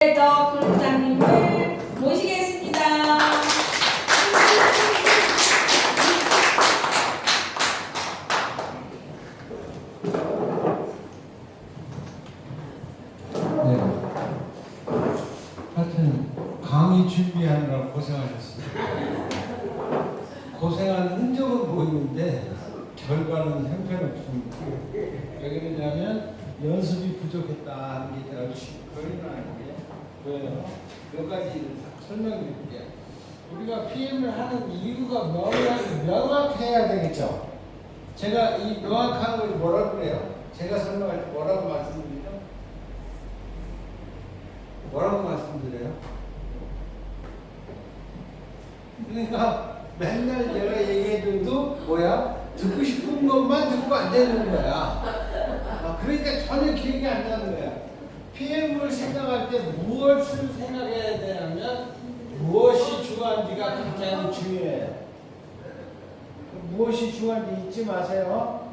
부장님을 모시겠습니다. 네. 하여튼 강의 준비하느라 고생하셨습니다. 고생한 흔적은 보이는데 결과는 형편없습니다. 왜 그러냐면 연습이 부족했다 하는 게 제가 거리는 게 몇 가지를 설명드릴게요. 우리가 PM을 하는 이유가 명확해야 되겠죠. 제가 이 명확한 걸 뭐라고 그래요? 제가 설명할 때 뭐라고 말씀드리죠? 뭐라고 말씀드려요? 그러니까 맨날 내가 얘기해줘도 뭐야? 듣고 싶은 것만 듣고 안 되는 거야. 그러니까 전혀 기억이 안 나는 거야. PM을 생각할 때 무엇을 생각해야 되냐면 무엇이 중요한지가 굉장히 중요해요. 무엇이 중요한지 잊지 마세요.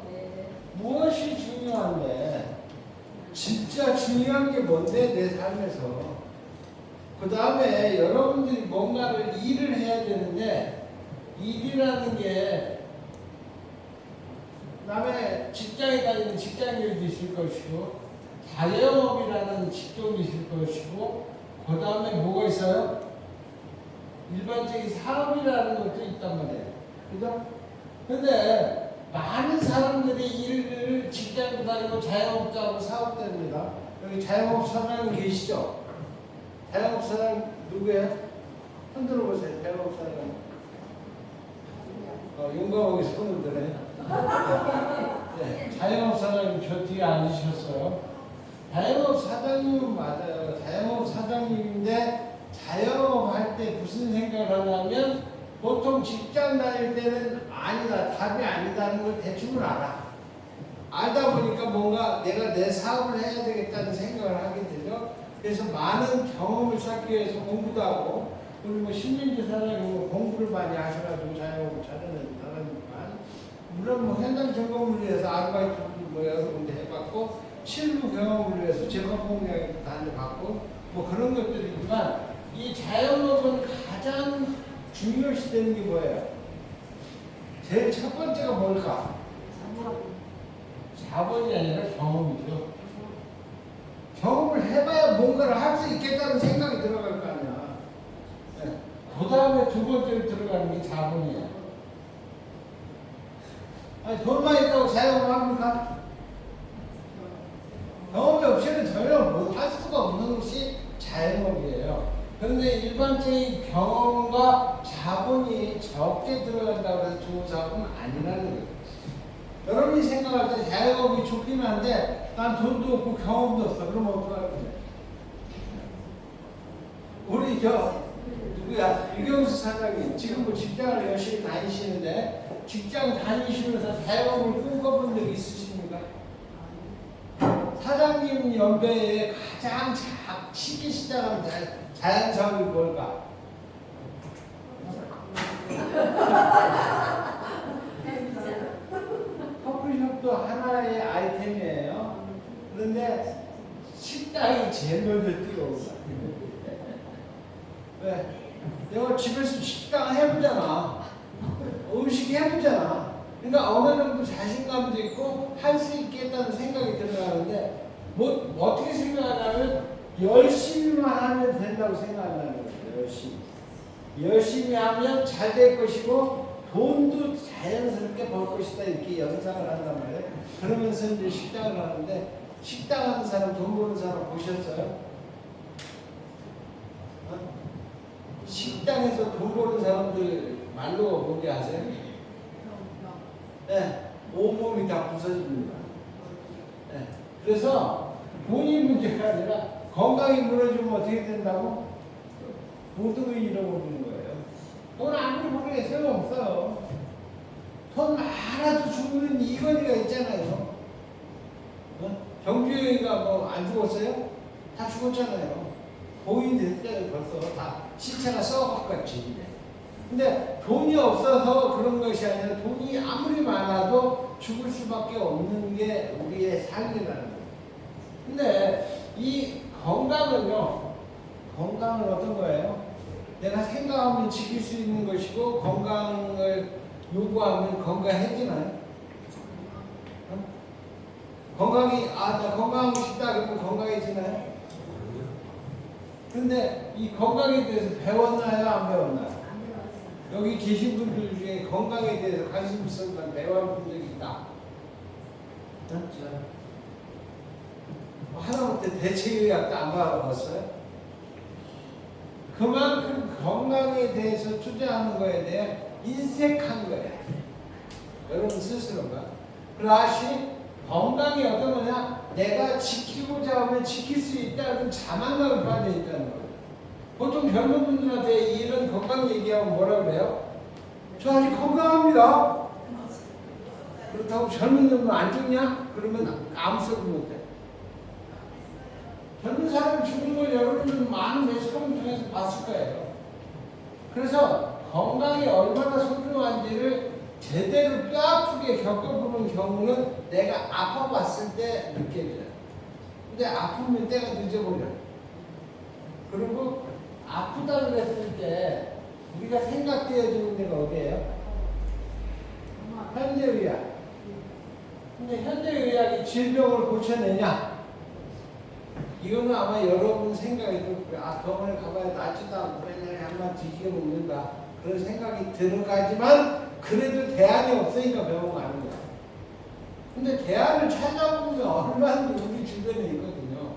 무엇이 중요한데 진짜 중요한 게 뭔데 내 삶에서. 그 다음에 여러분들이 뭔가를 일을 해야 되는데 일이라는 게 그다음에 직장에 다니는 직장인도 있을 것이고 자영업이라는 직종이 있을 것이고 그 다음에 뭐가 있어요? 일반적인 사업이라는 것도 있단 말이에요. 그죠? 근데 많은 사람들이 일을 직장도 다니고 자영업도 하고 사업도 합니다. 여기 자영업 사장 계시죠? 자영업 사장 누구예요? 손 들어보세요. 자영업 사장. 용감하게 손을 들어요. 네, 자영업 사장님 저 뒤에 앉으셨어요. 자영업 사장님은 맞아요. 자영업 사장님인데 자영업 할 때 무슨 생각을 하냐면 보통 직장 다닐 때는 아니다, 답이 아니다는 걸 대충은 알아. 알다 보니까 뭔가 내가 내 사업을 해야 되겠다는 생각을 하게 되죠. 그래서 많은 경험을 쌓기 위해서 공부도 하고 그리고 신민지 사장님은 공부를 많이 하셔가지고 자영업을 잘하는 사람이지만 물론 뭐 현장 점검을 위해서 아르바이트 뭐 여러 군데 해봤고 실무 경험을 위해서 재판 공략도 다녀봤고 뭐 그런 것들이지만 이 자영업은 가장 중요시 되는 게 뭐예요? 제일 첫 번째가 뭘까? 자본이 아니라 경험이죠. 경험을 해봐야 뭔가를 할 수 있겠다는 생각이 들어갈 거 아니야. 네. 그 다음에 두 번째로 들어가는 게 자본이야. 아니, 돈만 있다고 자영업 합니까? 경험이 없이는 전혀 할 수가 없는 것이 자영업이에요. 그런데 일반적인 경험과 자본이 적게 들어간다고 해서 좋은 사업은 아니라는 거예요. 여러분이 생각할 때 자영업이 좋긴 한데 난 돈도 없고 경험도 없어. 그러면 어떡할 거야? 우리 누구야? 유경수 사장님 지금 뭐 직장을 열심히 다니시는데 직장 다니시면서 자영업을 꿈꿔본 적 있으십니까? 사장님 연배에 가장 쉽게 시작하는 자연사업이 뭘까? 커피숍도 하나의 아이템이에요. 그런데 식당이 제일 먼저 뛰어온다. 왜? 내가 집에서 식당 해보잖아. 음식 해보잖아. 그러니까 어느 정도 자신감도 있고 할 수 있겠다는 생각이 들어가는데 뭐 어떻게 생각하냐면 열심히만 하면 된다고 생각한다는 거예요. 열심히 하면 잘 될 것이고 돈도 자연스럽게 벌 것이다 이렇게 연상을 한단 말이에요. 그러면서 이제 식당을 하는데 식당 하는 사람 돈 버는 사람 보셨어요? 식당에서 돈 버는 사람들 말로 뭔지 아세요? 네. 온몸이 다 부서집니다. 네. 그래서 돈이 문제가 아니라 건강이 무너지면 어떻게 된다고? 모든 걸 잃어버리는 거예요. 돈 아무리 모르게 소용없어요. 돈 많아도 죽는 이건희가 있잖아요. 경주여기가 뭐 안 죽었어요? 다 죽었잖아요. 고인 됐잖아요. 벌써 다 시체가 썩어갔지. 근데 돈이 없어서 그런 것이 아니라 돈이 아무리 많아도 죽을 수밖에 없는 게 우리의 삶이라는 거예요. 근데 이 건강은요, 건강은 어떤 거예요? 내가 생각하면 지킬 수 있는 것이고 건강을 요구하면 건강해지나요? 건강이 나 건강하고 싶다 그러면 건강해지나요? 근데 이 건강에 대해서 배웠나요? 안 배웠나요? 여기 계신 분들 중에 건강에 대해서 관심 있었던 배워본 적이 있다. 하다못해 대체의학도 안 받아봤어요? 그만큼 건강에 대해서 투자하는 거에 대해 인색한 거예요. 여러분 스스로가. 그러하시 건강이 어떤 거냐? 내가 지키고자 하면 지킬 수 있다는 자만감에 빠져 있다는 거예요. 보통 젊은 분들한테 이런 건강 얘기하면 뭐라 그래요? 저 아직 건강합니다. 그렇다고 젊은 놈은 안 죽냐? 그러면 아무 소리 못해. 젊은 사람이 죽는 걸 여러분들은 많은 매스컴을 통해서 봤을 거예요. 그래서 건강이 얼마나 소중한지를 제대로 뼈아프게 겪어보는 경우는 내가 아파봤을 때 느껴져요. 근데 아프면 때가 늦어버려요. 그리고 아프다 그랬을 때 우리가 생각되어지는 데가 어디예요? 현대의학. 근데 현대의학이 질병을 고쳐내냐? 이거는 아마 여러분 생각에도 병원에 가봐야 낫지도 않고 맨날 한번 뒤지게 먹는다 그런 생각이 들어가지만 그래도 대안이 없으니까 병원 가는 거야. 근데 대안을 찾아보면 얼마든지 우리 주변에 있거든요.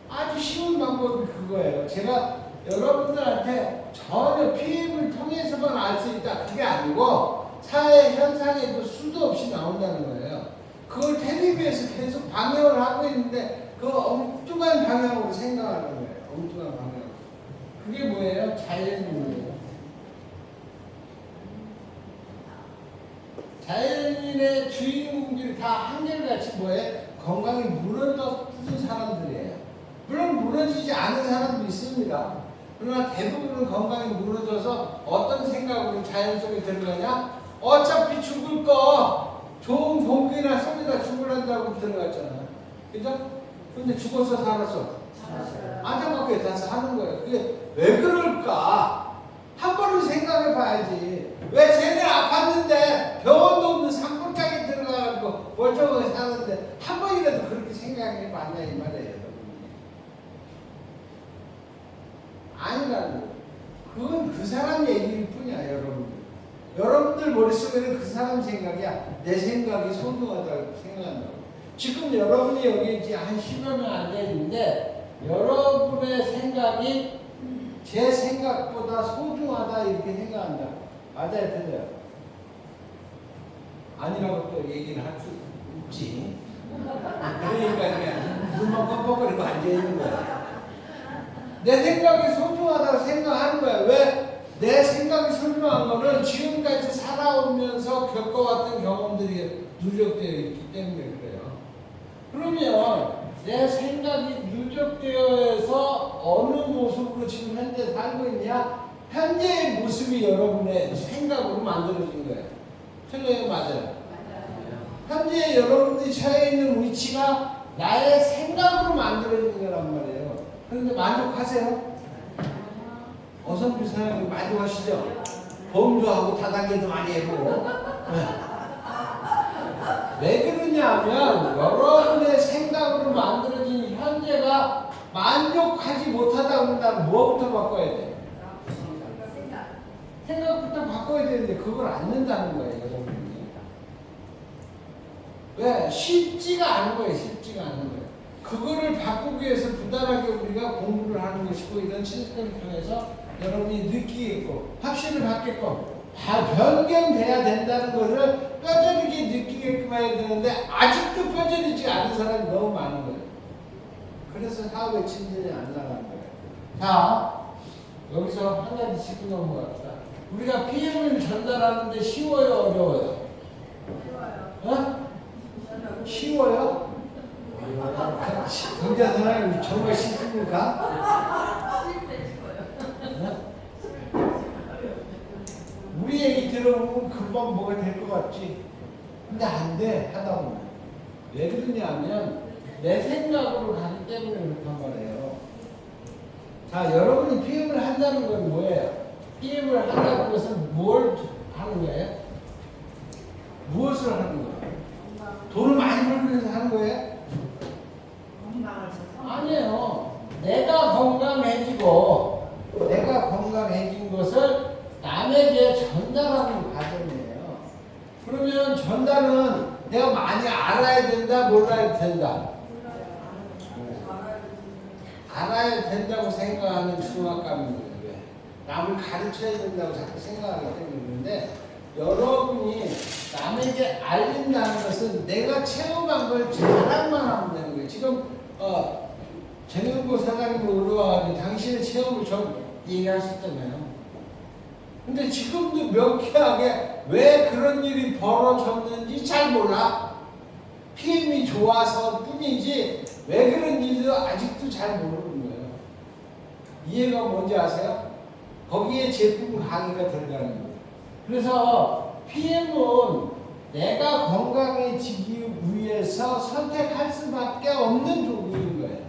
아주 쉬운 방법이 그거예요. 제가 여러분들한테 전혀 피임을 통해서만 알 수 있다 그게 아니고 사회 현상에도 수도 없이 나온다는 거예요. 그걸 텔레비에서 계속 방영을 하고 있는데 그 엉뚱한 방향으로 생각하는 거예요. 엉뚱한 방향. 그게 뭐예요? 자연인이에요. 자연인의 주인공들이 다 한결같이 뭐예요? 건강이 무너졌던 사람들이에요. 물론 무너지지 않은 사람도 있습니다. 그러나 대부분은 건강이 무너져서 어떤 생각으로 자연 속에 들어가냐? 어차피 죽을 거 좋은 공기나 소리다 죽으란다고 들어갔잖아요. 그죠? 근데 죽어서 살았어. 안타깝게 다시 하는 거예요. 그게 왜 그럴까? 한 번은 생각해 봐야지. 왜 쟤네 아팠는데 병원도 없는 산골짜기 들어가고 멀쩡하게 사는데 한 번이라도 그렇게 생각해 봤냐 이 말이에요. 아니라는 거예요. 그건 그 사람 얘기일 뿐이야 여러분들. 여러분들 머릿속에는 그 사람 생각이야. 내 생각이 소중하다고 생각한다고. 지금 여러분이 여기 이제 한 10여 명 앉아있는데 여러분의 생각이 제 생각보다 소중하다 이렇게 생각한다. 맞아요? 틀려요? 아니라고 또 얘기를 할 수 있지. 그러니까 그냥 눈만 껌뻑거리고 앉아있는 거야. 내 생각이 소중하다고 생각하는 거야. 왜? 내 생각이 소중한 거는 지금까지 살아오면서 겪어왔던 경험들이 누적되어 있기 때문에 그래요. 그러면 내 생각이 누적되어서 어느 모습으로 지금 현재 살고 있냐? 현재의 모습이 여러분의 생각으로 만들어진 거예요. 틀려요? 맞아요? 현재 여러분들이 처해 있는 위치가 나의 생각으로 만들어진 거란 말이에요. 그런데 만족하세요? 어선비 사장님 만족하시죠? 범주하고 다단계도 많이 해보고. 왜 그러냐면 여러분의 생각으로 만들어진 현재가 만족하지 못하다 그런다면 뭐부터 바꿔야 돼? 생각부터 바꿔야 되는데 그걸 안 는다는 거예요 여러분이. 왜? 쉽지가 않은 거예요. 쉽지가 않은 거예요. 그거를 바꾸기 위해서 부단하게 우리가 공부를 하는 것이고 이런 시스템을 통해서 여러분이 느끼겠고 확신을 갖게끔 변경돼야 된다는 것을 뼈저리게 느끼게끔 해야 되는데 아직도 뼈저리지 않은 사람이 너무 많은 거예요. 그래서 사업의 진전이 안 나가는 거예요. 자, 여기서 한 가지 짚고 넘어갑시다. 우리가 PM을 전달하는데 쉬워요? 어려워요? 쉬워요. 쉬워요? 경자 사람이 정말 쉽습니까? 우리 얘기 들어보면 금방 뭐가 될 것 같지? 근데 안 돼, 하다 보면. 왜 그러냐면 내 생각으로 가기 때문에 그렇단 말이에요. 자, 여러분이 PM을 한다는 건 뭐예요? PM을 한다는 것은 뭘 하는 거예요? 무엇을 하는 거예요? 돈을 많이 벌기 위해서 하는 거예요? 아니에요. 내가 건강해진 것을 남에게 전달하는 과정이에요. 그러면 전달은 내가 많이 알아야 된다, 몰라야 된다? 알아야 된다고 생각하는 중압감입니다. 왜? 남을 가르쳐야 된다고 자꾸 생각하기 때문인데, 여러분이 남에게 알린다는 것은 내가 체험한 걸 자랑만 하면 되는 거예요. 지금 정영보 사장님 올라와가지고 당신의 체험을 좀 얘기하셨잖아요. 근데 지금도 명쾌하게 왜 그런 일이 벌어졌는지 잘 몰라. PM이 좋아서 뿐이지 왜 그런 일도 아직도 잘 모르는 거예요. 이해가 뭔지 아세요? 거기에 제품 강의가 들어가는 거예요. 그래서 PM은 내가 건강해지기 위해서 선택할 수밖에 없는 도구인 거예요.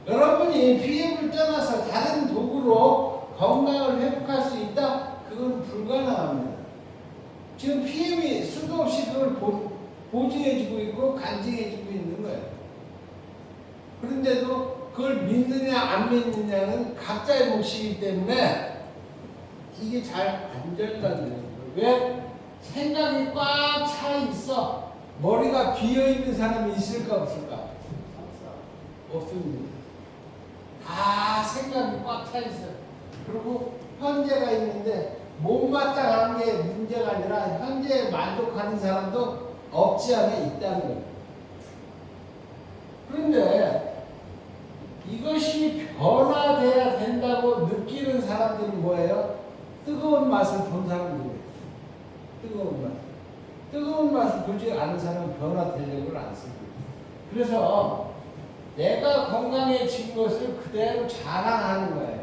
여러분이 PM을 떠나서 다른 도구로 건강을 회복할 수 있다? 그건 불가능합니다. 지금 PM이 수도 없이 그걸 보증해주고 있고 간증해주고 있는 거예요. 그런데도 그걸 믿느냐 안 믿느냐는 각자의 몫이기 때문에 이게 잘 안 된다는 거예요. 왜? 생각이 꽉 차 있어. 머리가 비어 있는 사람이 있을까 없을까? 없습니다. 다 생각이 꽉 차 있어요. 그리고 현재가 있는데 못마땅한 게 문제가 아니라 현재에 만족하는 사람도 없지 않아 있다는 거예요. 그런데 이것이 변화돼야 된다고 느끼는 사람들은 뭐예요? 뜨거운 맛을 본 사람들이에요. 뜨거운 맛을 보지 않은 사람은 변화되려고 안 씁니다. 그래서 내가 건강해진 것을 그대로 자랑하는 거예요.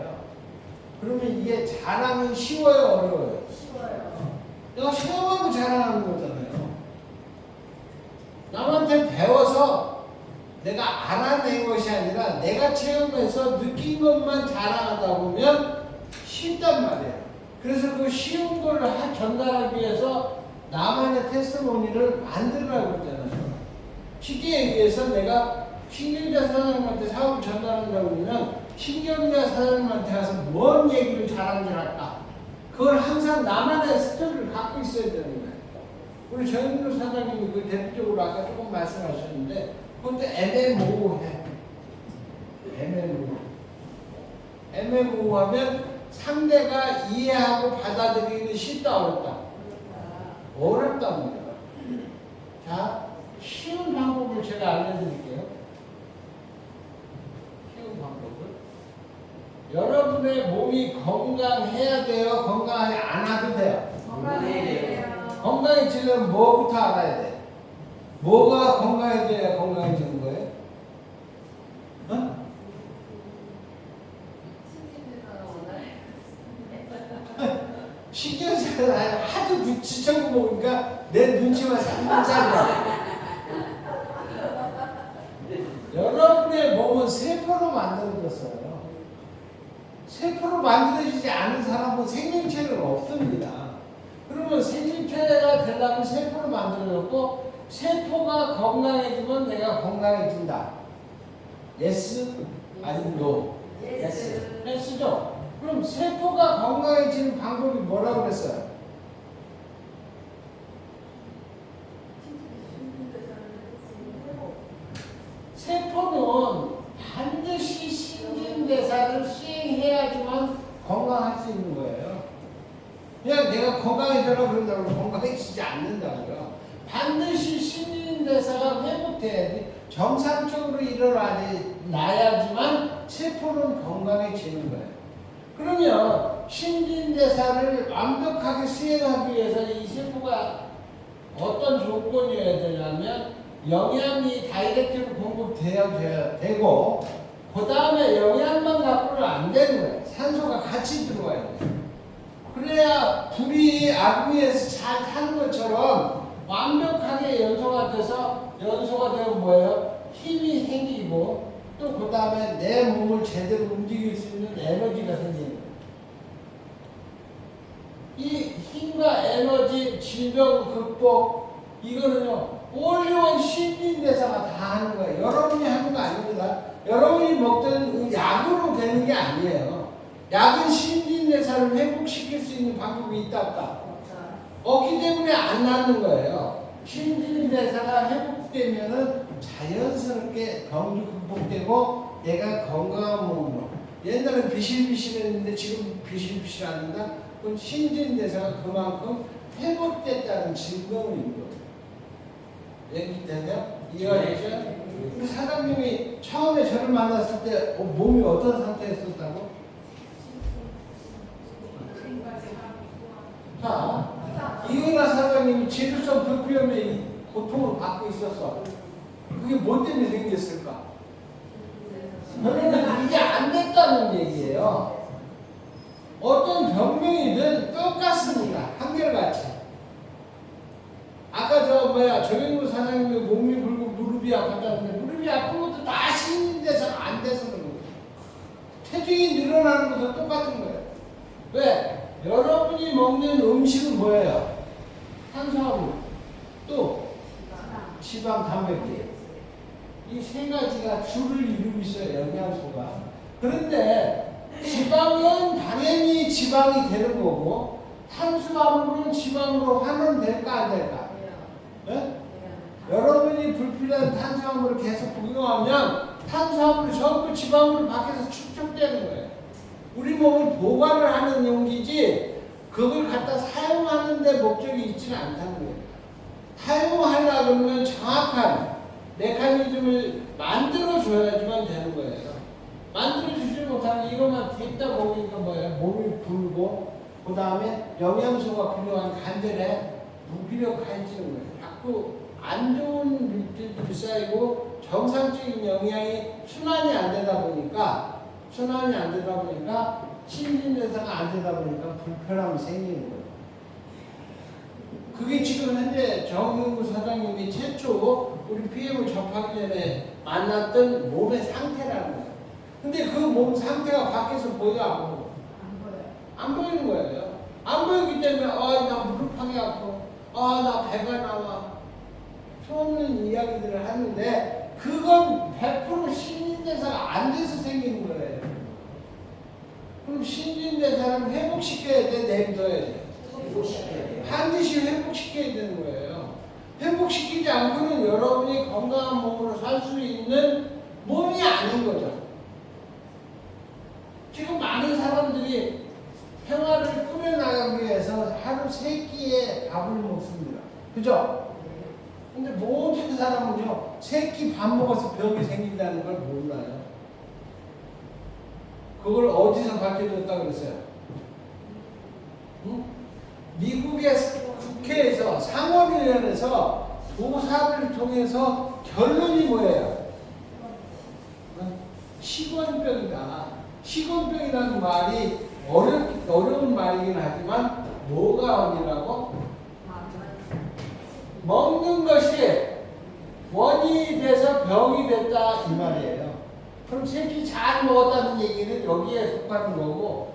그러면 이게 자랑은 쉬워요, 어려워요? 쉬워요. 내가 체험하고 자랑하는 거잖아요. 남한테 배워서 내가 알아낸 것이 아니라 내가 체험해서 느낀 것만 자랑하다 보면 쉽단 말이에요. 그래서 그 쉬운 걸 전달하기 위해서 나만의 테스트모니를 만들라고 했잖아요. 쉽게 얘기해서 내가 신경자 사장님한테 사업을 전달한다고 그러면 신경자 사장님한테 가서 뭔 얘기를 자랑을 할까? 그걸 항상 나만의 스토리를 갖고 있어야 되는 거예요. 우리 정인우 사장님이 그 대표적으로 아까 조금 말씀하셨는데 그것도 애매모호해. 애매모호하면 상대가 이해하고 받아들이기는 쉽다 어렵다? 어렵답니다. 자, 쉬운 방법을 제가 알려드릴게요. 쉬운 방법을. 여러분의 몸이 건강해야 돼요? 건강하지 않아도 돼요? 건강해야 돼요. 건강해지려면 뭐부터 알아야 돼? 뭐가 건강해져야 건강해지는 거예요? 신경쇠를 하도 지쳐고 먹으니까 내 눈치만 살짝 잘라. 여러분의 몸은 세포로 만들어졌어요. 세포로 만들어지지 않은 사람은 생명체는 없습니다. 그러면 생명체가 되려면 세포로 만들어졌고 세포가 건강해지면 내가 건강해진다. 예스? 아니면 노? 예스. 예스죠? 그럼 세포가 건강해지는 방법이 뭐라고 그랬어요? 세포는 반드시 신진대사를 수행해야지만 건강할 수 있는 거예요. 그냥 내가 건강해져라 그런다고 건강해지지 않는다고요. 반드시 신진대사가 회복돼야지 정상적으로 일어나야지만 세포는 건강해지는 거예요. 그러면 신진대사를 완벽하게 수행하기 위해서 이 세포가 어떤 조건이어야 되냐면 영양이 다이렉트로 공급돼야 되고 그 다음에 영양만 갖고는 안 되는 거예요. 산소가 같이 들어와야 돼요. 그래야 불이 아구이에서 잘 타는 것처럼 완벽하게 연소가 되면 뭐예요? 힘이 생기고 또 그 다음에 내 몸을 제대로 움직일 수 있는 에너지가 생기는 거예요. 이 힘과 에너지, 질병 극복, 이거는요, 올리원 신진대사가 다 하는 거예요. 여러분이 하는 거 아닙니다. 여러분이 먹던 약으로 되는 게 아니에요. 약은 신진대사를 회복시킬 수 있는 방법이 있다 없다? 없기 때문에 안 낫는 거예요. 신진대사가 회복되면은 자연스럽게 병도 극복되고 내가 건강한 몸으로. 옛날에 비실비실했는데 지금 비실비실합니다. 그럼 신진대사가 그만큼 회복됐다는 증거인 거예요. 얘기 되세요? 이해가 되죠? 우리 사장님이 처음에 저를 만났을 때 몸이 어떤 상태였었다고? 자, 이은하 사장님이 지루성 불필요에 고통을 받고 있었어. 그게 뭐 때문에 생겼을까? 그러면 이게 안 됐다는 얘기예요. 어떤 병명이든 똑같습니다. 한결같이. 아까 정영구 사장님이 몸이 불고 무릎이 아팠다는데 무릎이 아픈 것도 다 신진대사가 안 돼서 그런 거예요. 체중이 늘어나는 것도 똑같은 거예요. 왜? 여러분이 먹는 음식은 뭐예요? 탄수화물, 또 지방, 단백질. 이 세 가지가 줄을 이루고 있어요, 영양소가. 그런데 지방은 당연히 지방이 되는 거고 탄수화물은 지방으로 환원될까 안 될까? 네? 여러분이 불필요한 탄수화물을 계속 복용하면 탄수화물이 전부 지방으로 밖에서 축적되는 거예요. 우리 몸을 보관을 하는 용기지 그걸 갖다 사용하는 데 목적이 있지는 않다는 거예요. 사용하려고 그러면 정확한 메커니즘을 만들어줘야지만 되는 거예요. 만들어주지 못하면 이것만 됐다 먹으니까 뭐예요? 몸이 불고 그 다음에 영양소가 필요한 간절에 무기력해지는 거예요. 자꾸 안 좋은 물질들이 쌓이고 정상적인 영양이 순환이 안 되다 보니까 신진대사가 안 되다 보니까 불편함이 생기는 거예요. 그게 지금 현재 정영구 사장님이 최초 우리 PM을 접하기 전에 만났던 몸의 상태라는 거예요. 근데 그 몸 상태가 밖에서 보여 안 보여? 안 보이는 거예요. 안 보이기 때문에 나 무릎하기 아프고 나 배가 나와. 소없는 이야기들을 하는데 그건 100% 신진대사가 안 돼서 생기는 거예요. 그럼 신진대사를 회복시켜야 돼? 내비둬야 돼? 반드시 회복시켜야 되는 거예요. 회복시키지 않고는 여러분이 건강한 몸으로 살 수 있는 몸이 아닌 거죠. 지금 많은 사람들이 생활을 꾸려나가기 위해서 하루 3끼의 밥을 먹습니다. 그죠? 근데 모든 사람은요, 3끼 밥 먹어서 병이 생긴다는 걸 몰라요. 그걸 어디서 밝혀줬다고 그랬어요? 응? 미국의 국회에서 상원의원에서 조사를 통해서 결론이 뭐예요? 식원병이다. 식원병이라는 말이 어려운 말이긴 하지만 뭐가 아니라고? 먹는 것이 원인이 돼서 병이 됐다 이 말이에요. 그럼 새끼 잘 먹었다는 얘기는 여기에 속하는 거고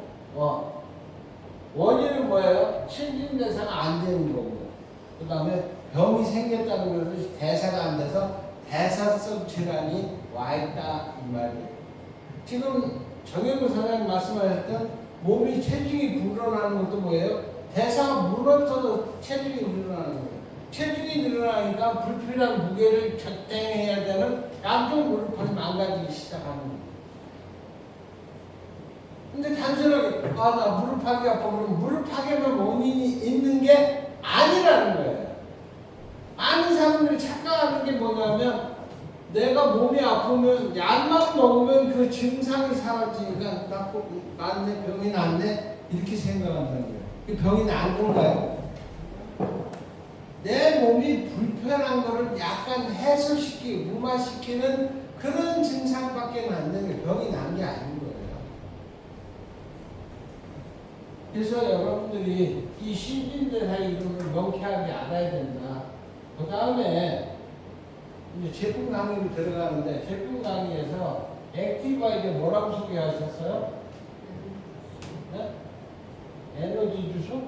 원인은 뭐예요? 신진대사가 안 되는 거고 그 다음에 병이 생겼다는 것은 대사가 안 돼서 대사성 질환이 와 있다 이 말이에요. 지금 정영구 사장님 말씀하셨던 몸이 체중이 불어나는 것도 뭐예요? 대사가 무너져서 체중이 늘어나는 거예요. 체중이 늘어나니까 불필요한 무게를 적당해야 되는 양쪽 무릎판이 망가지기 시작하는 거예요. 근데 단순하게 나 무릎하기 아파 그러면 무릎하기만 원인이 있는 게 아니라는 거예요. 많은 사람들이 착각하는 게 뭐냐면 내가 몸이 아프면 약만 먹으면 그 증상이 사라지니까 낫네 병이 낫네 이렇게 생각한다는 거예요. 그 병이 난 건가요? 내 몸이 불편한 거를 약간 해소시키고 무마시키는 그런 증상밖에 안 되는 게 병이 난 게 아닌 거예요. 그래서 여러분들이 이 신진대사 이론을 명쾌하게 알아야 된다. 그 다음에 이제 제품 강의로 들어가는데 제품 강의에서 액티브가 이제 뭐라고 소개하셨어요? 네? 에너지 주소?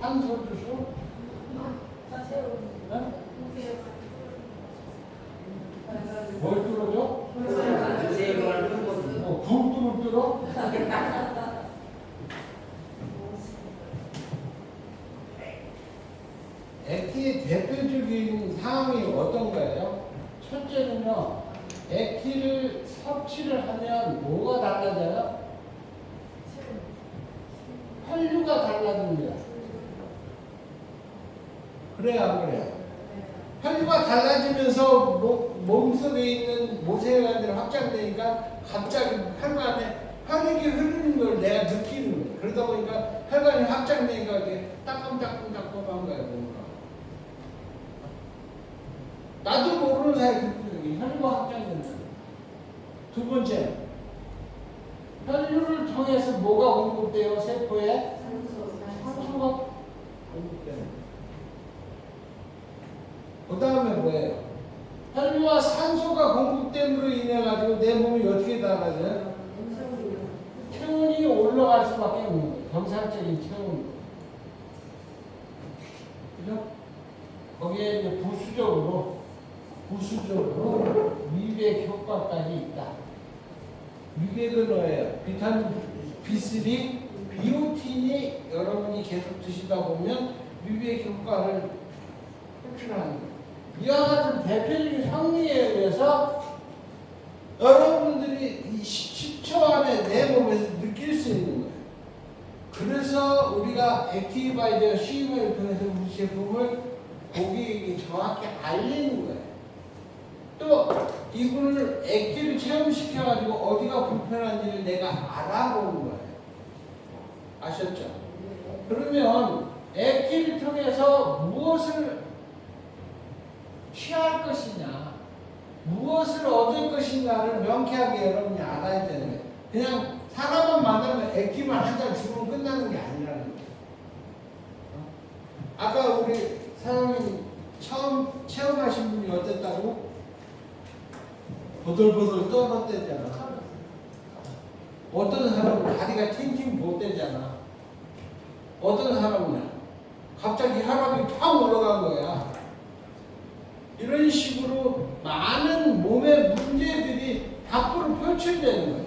산소 주소? 네? 뭘 뚫어줘? 굴뚝을 뚫어? 액티의 대표적인 상황이 어떤 거예요? 첫째는요, 액티를 섭취를 하면 뭐가 달라져요? 혈류가 달라집니다. 그래요, 안 그래요? 혈류가 달라지면서 몸속에 있는 모세혈관들이 확장되니까 갑자기 혈관에 혈액이 흐르는 걸 내가 느끼는 거예요. 그러다 보니까 혈관이 확장되니까 이렇게 따끔따끔한 거예요, 뭔가. 나도 모르는 사이에 혈류가 확장된다. 두 번째, 혈류를 통해서 뭐가 공급돼요? 세포에? 산소가 공급돼요. 그 다음에 뭐예요? 혈류와 산소가 공급됨으로 인해 가지고 내 몸이 어떻게 달라져요? 체온이 올라갈 수밖에 없는 거예요. 정상적인 체온. 그죠? 거기에 이제 부수적으로 미백 효과까지 있다. 미백은 뭐예요? 비타민 B3, 비오틴이 여러분이 계속 드시다 보면 미백 효과를 표출하는 거예요. 이와 같은 대표적인 성리에 의해서 여러분들이 이 10초 안에 내 몸에서 느낄 수 있는 거예요. 그래서 우리가 액티바이저 CM을 통해서 우리 제품을 고객에게 정확히 알리는 거예요. 또 이분을 액티를 체험시켜가지고 어디가 불편한지를 내가 알아보는 거예요. 아셨죠? 그러면 액티를 통해서 무엇을 취할 것이냐, 무엇을 얻을 것인가를 명쾌하게 여러분이 알아야 되는 거예요. 그냥 사람만 만나면 액티만 한 잔 주면 끝나는 게 아니라는 거예요. 아까 우리 사장님 처음 체험하신 분이 어땠다고? 보들보들 떨었대잖아. 어떤 사람은 다리가 팅팅 못대잖아. 어떤 사람은 갑자기 혈압이 팍 올라간 거야. 이런 식으로 많은 몸의 문제들이 밖으로 표출되는 거예요.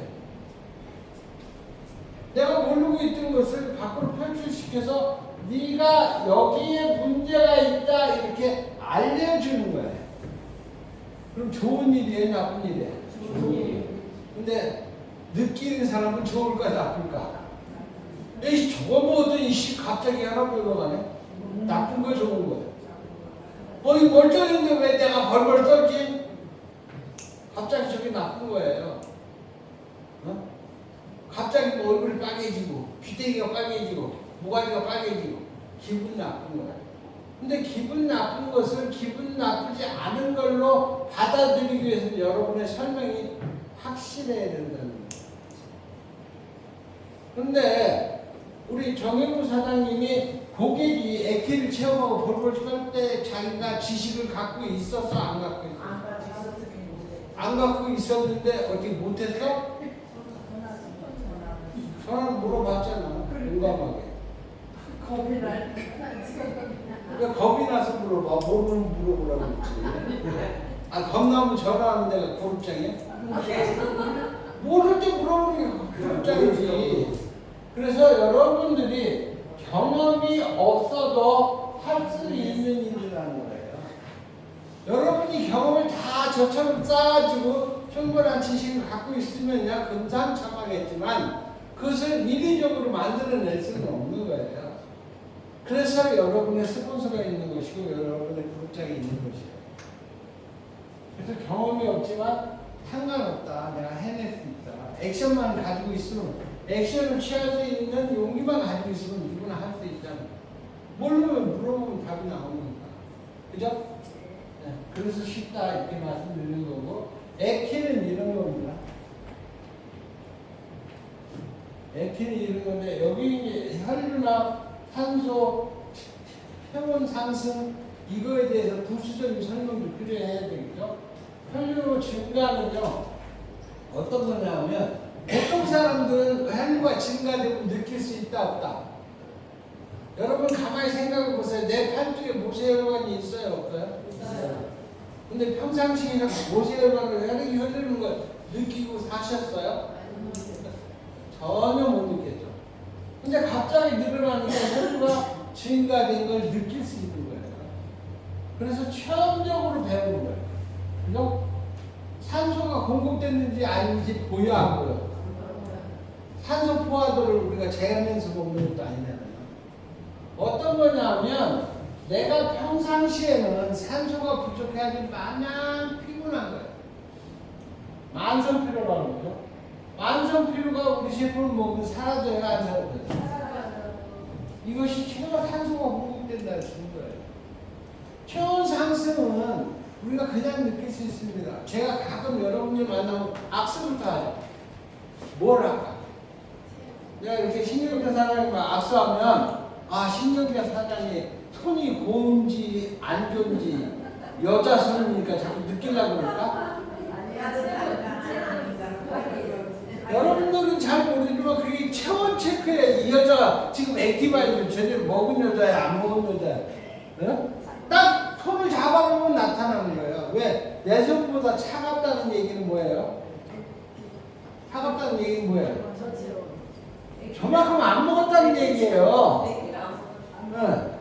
내가 모르고 있던 것을 밖으로 표출시켜서 네가 여기에 문제가 있다 이렇게 알려주는 거예요. 그럼 좋은 일이에요, 나쁜 일이에요? 좋은 일이에요. 근데 느끼는 사람은 좋을까 나쁠까? 에이 저거 뭐 어떤 이씨 갑자기 혈압이 올라가네? 나쁜 거 좋은 거예요. 이 멀쩡한데 왜 내가 벌벌 떨지? 갑자기 저게 나쁜 거예요. 어? 갑자기 뭐 얼굴이 빨개지고 귀때기가 빨개지고 모가지가 빨개지고 기분 나쁜 거야. 근데 기분 나쁜 것을 기분 나쁘지 않은 걸로 받아들이기 위해서는 여러분의 설명이 확실해야 된다는 거예요. 근데 우리 정영무 사장님이 고객이 액티를 체험하고 볼볼 떨 때 자기가 지식을 갖고 있었어? 안 갖고 있었어? 안 갖고 있었는데 어떻게 못했어? 전화 물어봤잖아. 용감하게. 겁이 날. 왜 겁이 나서 물어봐? 모르면 물어보라고 했지. 겁나면 전화하는 데가 고급장이야? 모를 때 물어보는 게 고급장이지. 그래서 여러분들이 경험이 없어도 할 수 있는 일이라는 거예요. 여러분이 경험을 다 저처럼 쌓아주고 충분한 지식을 갖고 있으면야 금상첨화겠지만 그것을 인위적으로 만들어낼 수는 없는 거예요. 그래서 여러분의 스폰서가 있는 것이고 여러분의 그룹장이 있는 것이에요. 그래서 경험이 없지만 상관없다. 내가 해낼 수 있다. 액션만 가지고 있으면 액션을 취할 수 있는 용기만 가지고 있으면 누구나 할 수 있잖아. 모르면 물어보면 답이 나오니까. 그죠? 네. 그래서 쉽다 이렇게 말씀드리는 거고 액티는 이런 겁니다. 액티는 이런 건데 여기 이제 혈류나 산소, 체온 상승 이거에 대해서 부수적인 설명도 필요해야 되겠죠. 혈류 증가는요 어떤 거냐면 보통 사람들은 혈류가 증가되면 느낄 수 있다 없다. 여러분 가만히 생각해 보세요. 내 팔뚝에 모세혈관이 있어요 없어요? 근데 평상시에 모세혈관으로 혈액이 흐르는 걸 느끼고 사셨어요? 전혀 못 느꼈죠. 근데 갑자기 늘어나니까 혈류가 증가된 걸 느낄 수 있는 거예요. 그래서 체험적으로 배우는 거예요. 그죠? 산소가 공급됐는지 아닌지 보여 안 보여? 산소 포화도를 우리가 재면서 먹는 것도 아니잖아요. 어떤 거냐면 내가 평상시에는 산소가 부족해야지 마냥 피곤한 거예요. 만성피로라는 거죠. 만성피로가 우리 셰프를 먹으면 사라져요 안 사라져요? 이것이 체온 산소가 공급된다 해주는 거예요. 체온 상승은 우리가 그냥 느낄 수 있습니다. 제가 가끔 여러분들 만나면 악수부터 하죠. 뭘 할까? 내가 이렇게 신경자 사장님 악수하면 아 신경자 사장이 톤이 고운지 안 좋은지 여자 손이니까 자꾸 느끼려고 그럴까? 여러분들은 잘 모르지만 그게 체온 체크에 이 여자가 지금 액티바이를 제대로 먹은 여자야 안 먹은 여자야 네? 딱 톤을 잡아보면 나타나는 거예요. 왜? 내 손보다 차갑다는 얘기는 뭐예요? 차갑다는 얘기는 뭐예요? 저만큼 안 먹었다는 얘기예요. 네.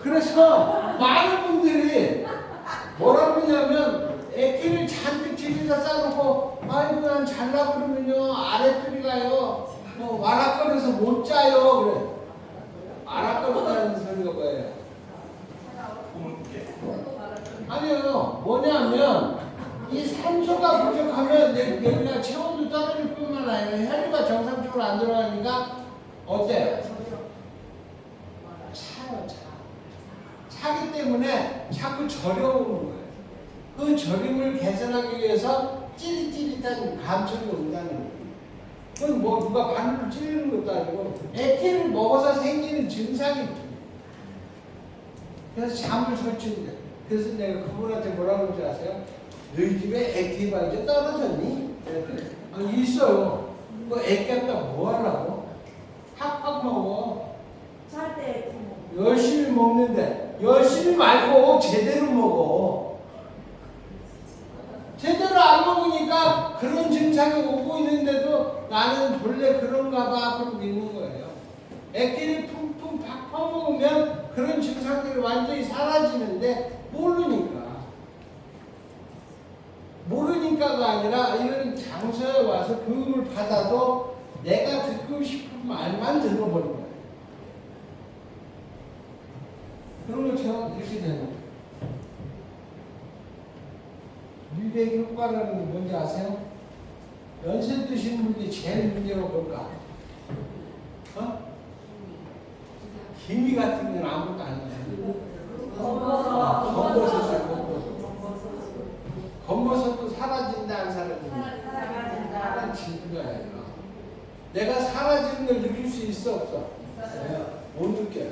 그래서 많은 분들이 뭐라고 하냐면 액기를 잔뜩 집에다 싸놓고 아이고 난 잘라 그러면요 아랫도리가요 와락거려서 못 자요 그래. 와락거린다는 소리가 뭐예요? 아니요 뭐냐면 이 산소가 부족하면 내가 체온도 떨어질 뿐만 아니라 혈류가 정상적으로 안 들어가니까 어때요? 차요 차기 때문에 자꾸 저려오는 거예요. 그 저림을 개선하기 위해서 찌릿찌릿한 감촉이 온다는 거예요. 그건 뭐 누가 바늘을 찌르는 것도 아니고 액티를 먹어서 생기는 증상이 그래서 잠을 설치는데 그래서 내가 그분한테 뭐라고 그러지 아세요? 너희 집에 액티가 이제 떨어졌니? 있어요. 뭐 액 갖다 뭐 하려고? 팍팍 먹어. 잘 때 열심히 먹는데 열심히 말고 제대로 먹어. 제대로 안 먹으니까 그런 증상이 오고 있는데도 나는 본래 그런가 봐 그러고 있는 거예요. 액기를 푹푹 팍 퍼먹으면 그런 증상들이 완전히 사라지는데 모르니까가 아니라 이런 장소에 와서 교육을 받아도 내가 듣고 싶은 말만 들어버린 거예요. 그런 것처럼 이렇게 되는 거예요. 유대의 효과라는 게 뭔지 아세요? 연세 드신 분들이 제일 문제가 뭘까? 기미 같은 건 아무것도 아니에요. 검버섯도 사라진다 안 사라진다? 사라지는 거예요. 내가 사라지는 걸 느낄 수 있어 없어? 못 느껴요.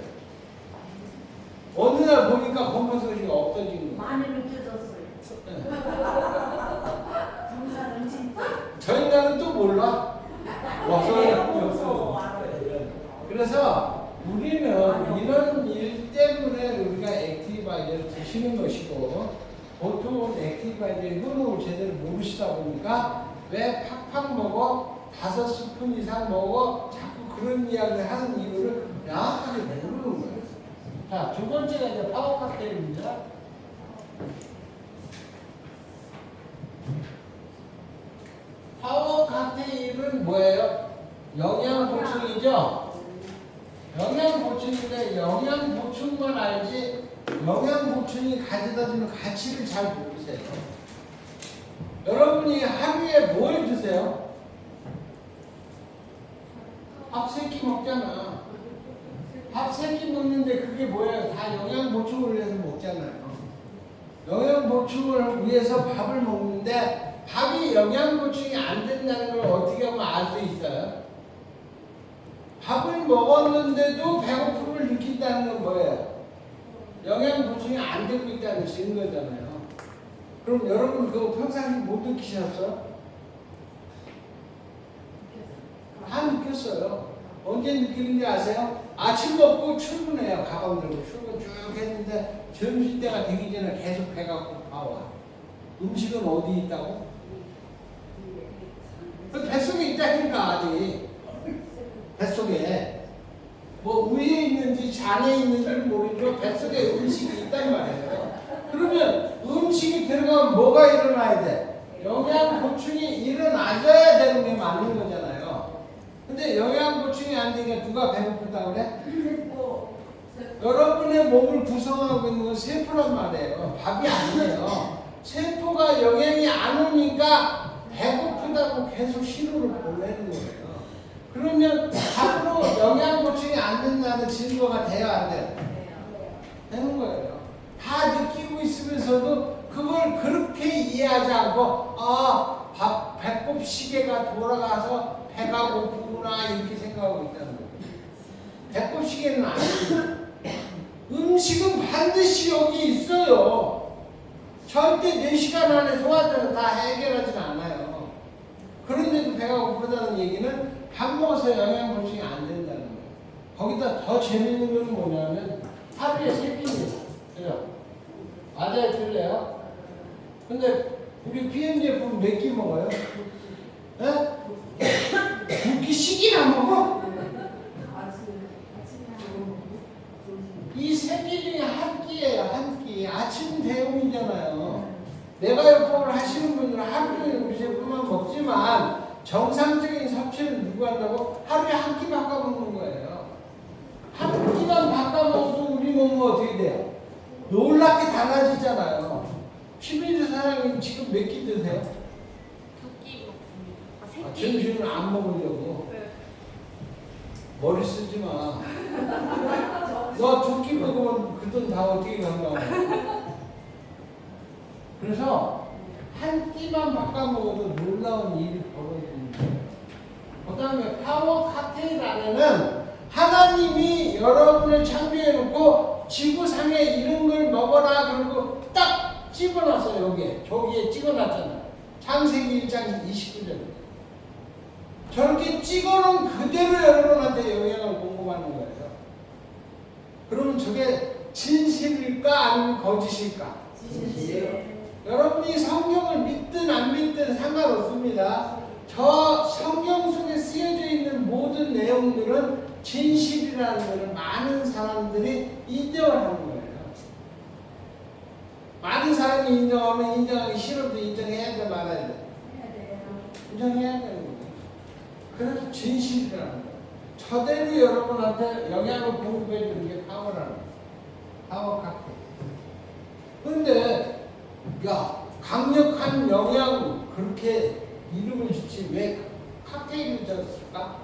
어느 날 보니까 검버섯이 없어진 거예요. 많이 느껴졌어요. 정사는 진짜. 저희 나는 또 몰라. 와서 그래서 우리는 이런 일 때문에 우리가 액티바이저를 드시는 것이고 보통은 액티바이저의 효능을 제대로 모르시다 보니까 왜 팍팍 먹어? 5스푼 이상 먹어? 자꾸 그런 이야기를 하는 이유를 명확하게 모르는 거예요. 자, 두 번째가 이제 파워 칵테일입니다. 파워 칵테일은 뭐예요? 영양 보충이죠? 영양 보충인데 영양 보충만 알지 영양 보충이 가져다 주는 가치를 잘 모르세요. 여러분이 하루에 뭘 드세요? 밥 3끼 먹잖아. 밥 3끼 먹는데 그게 뭐예요? 다 영양 보충을 위해서 먹잖아요. 영양 보충을 위해서 밥을 먹는데 밥이 영양 보충이 안 된다는 걸 어떻게 하면 알 수 있어요? 밥을 먹었는데도 배고픔을 느낀다는 건 뭐예요? 영양 보충이 안 되고 있다는 증거잖아요. 그럼 여러분 그거 평상시 못 느끼셨어요? 다 느꼈어요. 언제 느끼는지 아세요? 아침 먹고 출근해요. 가방 들고 출근 쭉 했는데 점심때가 되기 전에 계속 배가 고파와. 음식은 어디 있다고? 그 뱃속에 있다니까 아직. 뱃속에 뭐 위에 있는지 잔에 있는지를 모르지만 뱃속에 음식이 있단 말이에요. 그러면 음식이 들어가면 뭐가 일어나야 돼? 영양 보충이 일어나줘야 되는 게 맞는 거잖아요. 근데 영양 보충이 안 되니까 누가 배고프다고 그래? 여러분의 몸을 구성하고 있는 건 세포란 말이에요. 밥이 아니에요. 세포가 영양이 안 오니까 배고프다고 계속 신호를 보내는 거예요. 그러면 앞으로 영양 보충이 안 된다는 증거가 돼야 안 돼요? 되는 거예요. 다 느끼고 있으면서도 그걸 그렇게 이해하지 않고 배꼽 시계가 돌아가서 배가 고프구나 이렇게 생각하고 있다는 거예요. 배꼽 시계는 아니에요. 음식은 반드시 여기 있어요. 절대 4시간 안에 소화돼서 다 해결하진 않아요. 그런데도 배가 고프다는 얘기는 밥 먹어서 영양 보충이 안 된다는 거예요. 거기다 더 재밌는 건 뭐냐면 하루에 3끼입니다. 그죠? 맞아요? 틀려요? 근데 우리 PM 제품 몇 끼 먹어요? 에? 2끼씩이나 먹어? 이 3끼 중에 1끼예요. 1끼. 아침 대용이잖아요. 내가요법을 하시는 분들은 하루 종일 우리 제품만 먹지만 정상적인 섭취는 누구 한다고? 하루에 1끼 바꿔 먹는 거예요. 1끼만 바꿔 먹어도 우리 몸은 어떻게 돼요? 놀랍게 달라지잖아요. 시민들 사장님 지금 몇 끼 드세요? 2끼 먹습니다. 아, 3끼. 점심은 안 먹으려고. 네. 머리 쓰지 마. 너 2끼 먹으면 그 돈 다 어떻게 간다고. 그래서 1끼만 바꿔 먹어도 놀라운 일이 벌어지는 거예요. 그 다음에 파워 칵테일 안에는 하나님이 여러분을 창조해놓고 지구상에 이런 걸 먹어라 그러고 딱 찍어놨어요. 여기에 저기에 찍어놨잖아요. 창세기 1장 29절. 저렇게 찍어놓은 그대로 여러분한테 영향을 공급하는 거예요. 그러면 저게 진실일까 아니면 거짓일까? 진실이에요. 여러분이 성경을 믿든 안 믿든 상관없습니다. 저 성경 속에 쓰여져 있는 모든 내용들은 진실이라는 것을 많은 사람들이 인정을 하는 거예요. 많은 사람이 인정하면 인정하기 싫어도 인정해야 돼 말아야 돼? 인정해야 되는 거예요. 그래서 진실이라는 거예요. 저대로 여러분한테 영향을 공급해 주는 게 파워라는 거예요. 파워 칵테일. 그런데 야 강력한 영양 그렇게 이름을 짓지 왜 칵테일을 졌을까?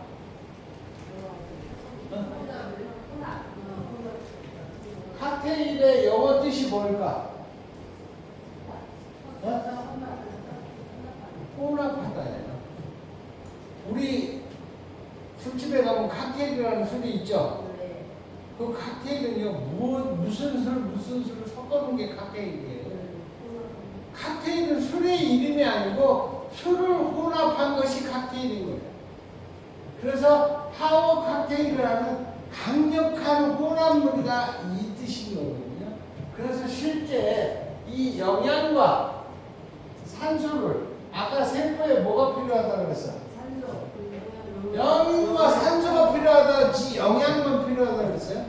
칵테일의 영어 뜻이 뭘까? 혼합하다예요. 우리 술집에 가면 칵테일이라는 술이 있죠. 그 칵테일은요 무슨 술을 섞어놓은 게 칵테일이에요. 칵테일은 술의 이름이 아니고 술을 혼합한 것이 칵테일인 거예요. 그래서 파워 칵테일이라는 강력한 혼합물이다 이 뜻인 거거든요. 그래서 실제 이 영양과 산소를 아까 세포에 뭐가 필요하다고 그랬어? 영양과 산소가 필요하다지 영양만 필요하다고 그랬어요?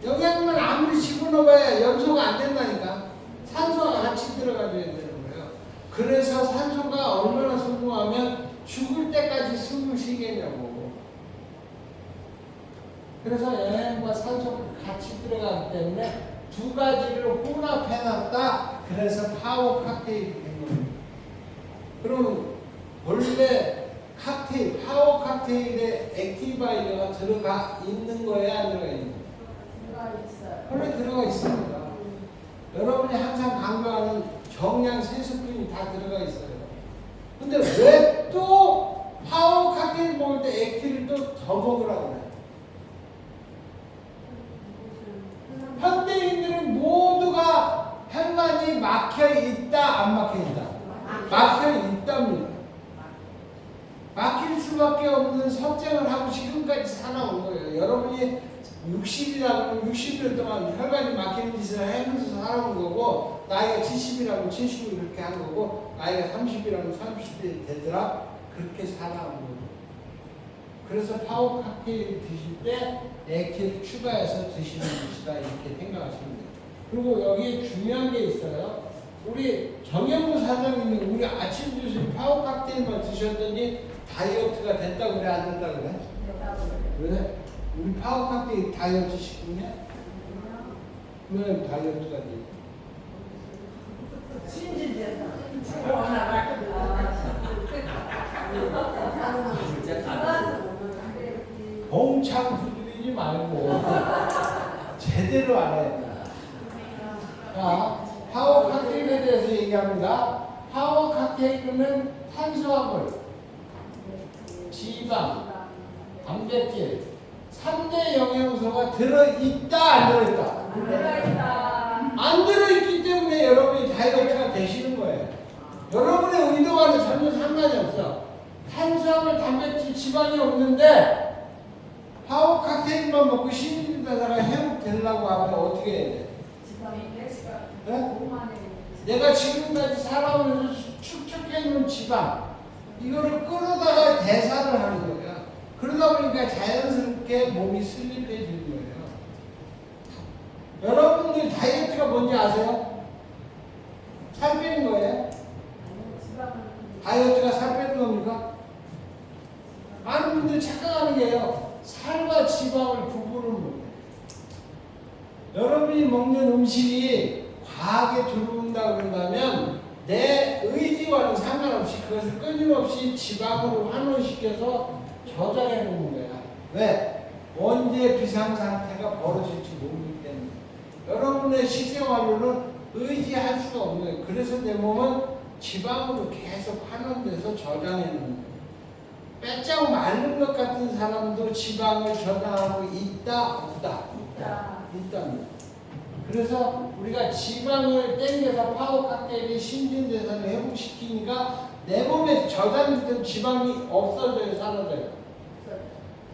영양만 아무리 집어넣어봐야 연소가 안 된다니까. 산소가 같이 들어가줘야 되는 거예요. 그래서 산소가 얼마나 소중하면 죽을 때까지 숨을 쉬겠냐고. 그래서 영양과 산소가 같이 들어가기 때문에 두 가지를 혼합해놨다. 그래서 파워 칵테일이 된 겁니다. 그럼 원래 칵테일, 파워 칵테일에 액티바이저가 들어가 있는 거예요? 안 들어가 있는 거예요? 원래 들어가 있습니다. 여러분이 항상 강조하는 정량 세스푼이 다 들어가 있어요. 근데 왜 또 파워 칵테일 먹을 때 액티를 또 더 먹으라고 그래요? 현대인들은 모두가 혈관이 막혀 있다 안 수밖에 없는 섭생을 하고 지금까지 살아온 거예요. 여러분이 60이라고 60년 동안 혈관이 막히는 짓을 하면서 살아온 거고, 나이가 70이라고 70을 그렇게 한 거고, 나이가 30이라고 30이 되더라 그렇게 살아온 거고. 그래서 파워 칵테일 드실 때 액티를 추가해서 드시는 것이다 이렇게 생각하시면 돼요. 그리고 여기에 중요한 게 있어요. 우리 정영무 사장님이 우리 아침 주스 파워 칵테일만 드셨더니 다이어트가 됐다고 그래 안 됐다고 그래? 왜? 우리 파워 칵테일 다이어트 식품이야? 왜 다이어트가 돼? 신진대사. 봉창 두드리지 말고 제대로 알아야 돼. 자, 파워 칵테일에 대해서 얘기합니다. 파워 칵테일은 탄수화물, 지방, 단백질, 3대 영양소가 들어있다 안 들어있다? 들어있다. 안 들어있기 때문에 여러분이 다이어트가 되시는 거예요. 여러분의 의도와는 전혀 상관이 없어. 탄수화물, 단백질, 지방이 없는데 파워 칵테일만 먹고 신진대사가 회복되려고 하면 어떻게 해야 돼? 네? 내가 지금까지 살아오면서 축적해놓은 지방 이거를 끌어다가 대사를 하는 거예요. 그러다 보니까 자연스럽게 몸이 슬립해지는 거예요. 여러분들 다이어트가 뭔지 아세요? 살 빼는 거예요? 다이어트가 살 빼는 겁니까? 많은 분들이 착각하는 게요. 살과 지방을 구분을 못해요. 여러분이 먹는 음식이 과하게 들어온다 그런다면 내 의지와는 상관없이 그것을 끊임없이 지방으로 환원시켜서 저장해 놓는 거야. 왜? 언제 비상 상태가 벌어질지 모르기 때문에. 여러분의 식생활로는 의지할 수가 없는 거예요. 그래서 내 몸은 지방으로 계속 환원돼서 저장해 놓는 거예요. 빼짝 마른 것 같은 사람도 지방을 저장하고 있다 없다? 있답니다. 그래서 우리가 지방을 땡겨서 파워 칵테일이 신진대사를 회복시키니까 내 몸에 저장됐던 지방이 없어져요, 사라져요?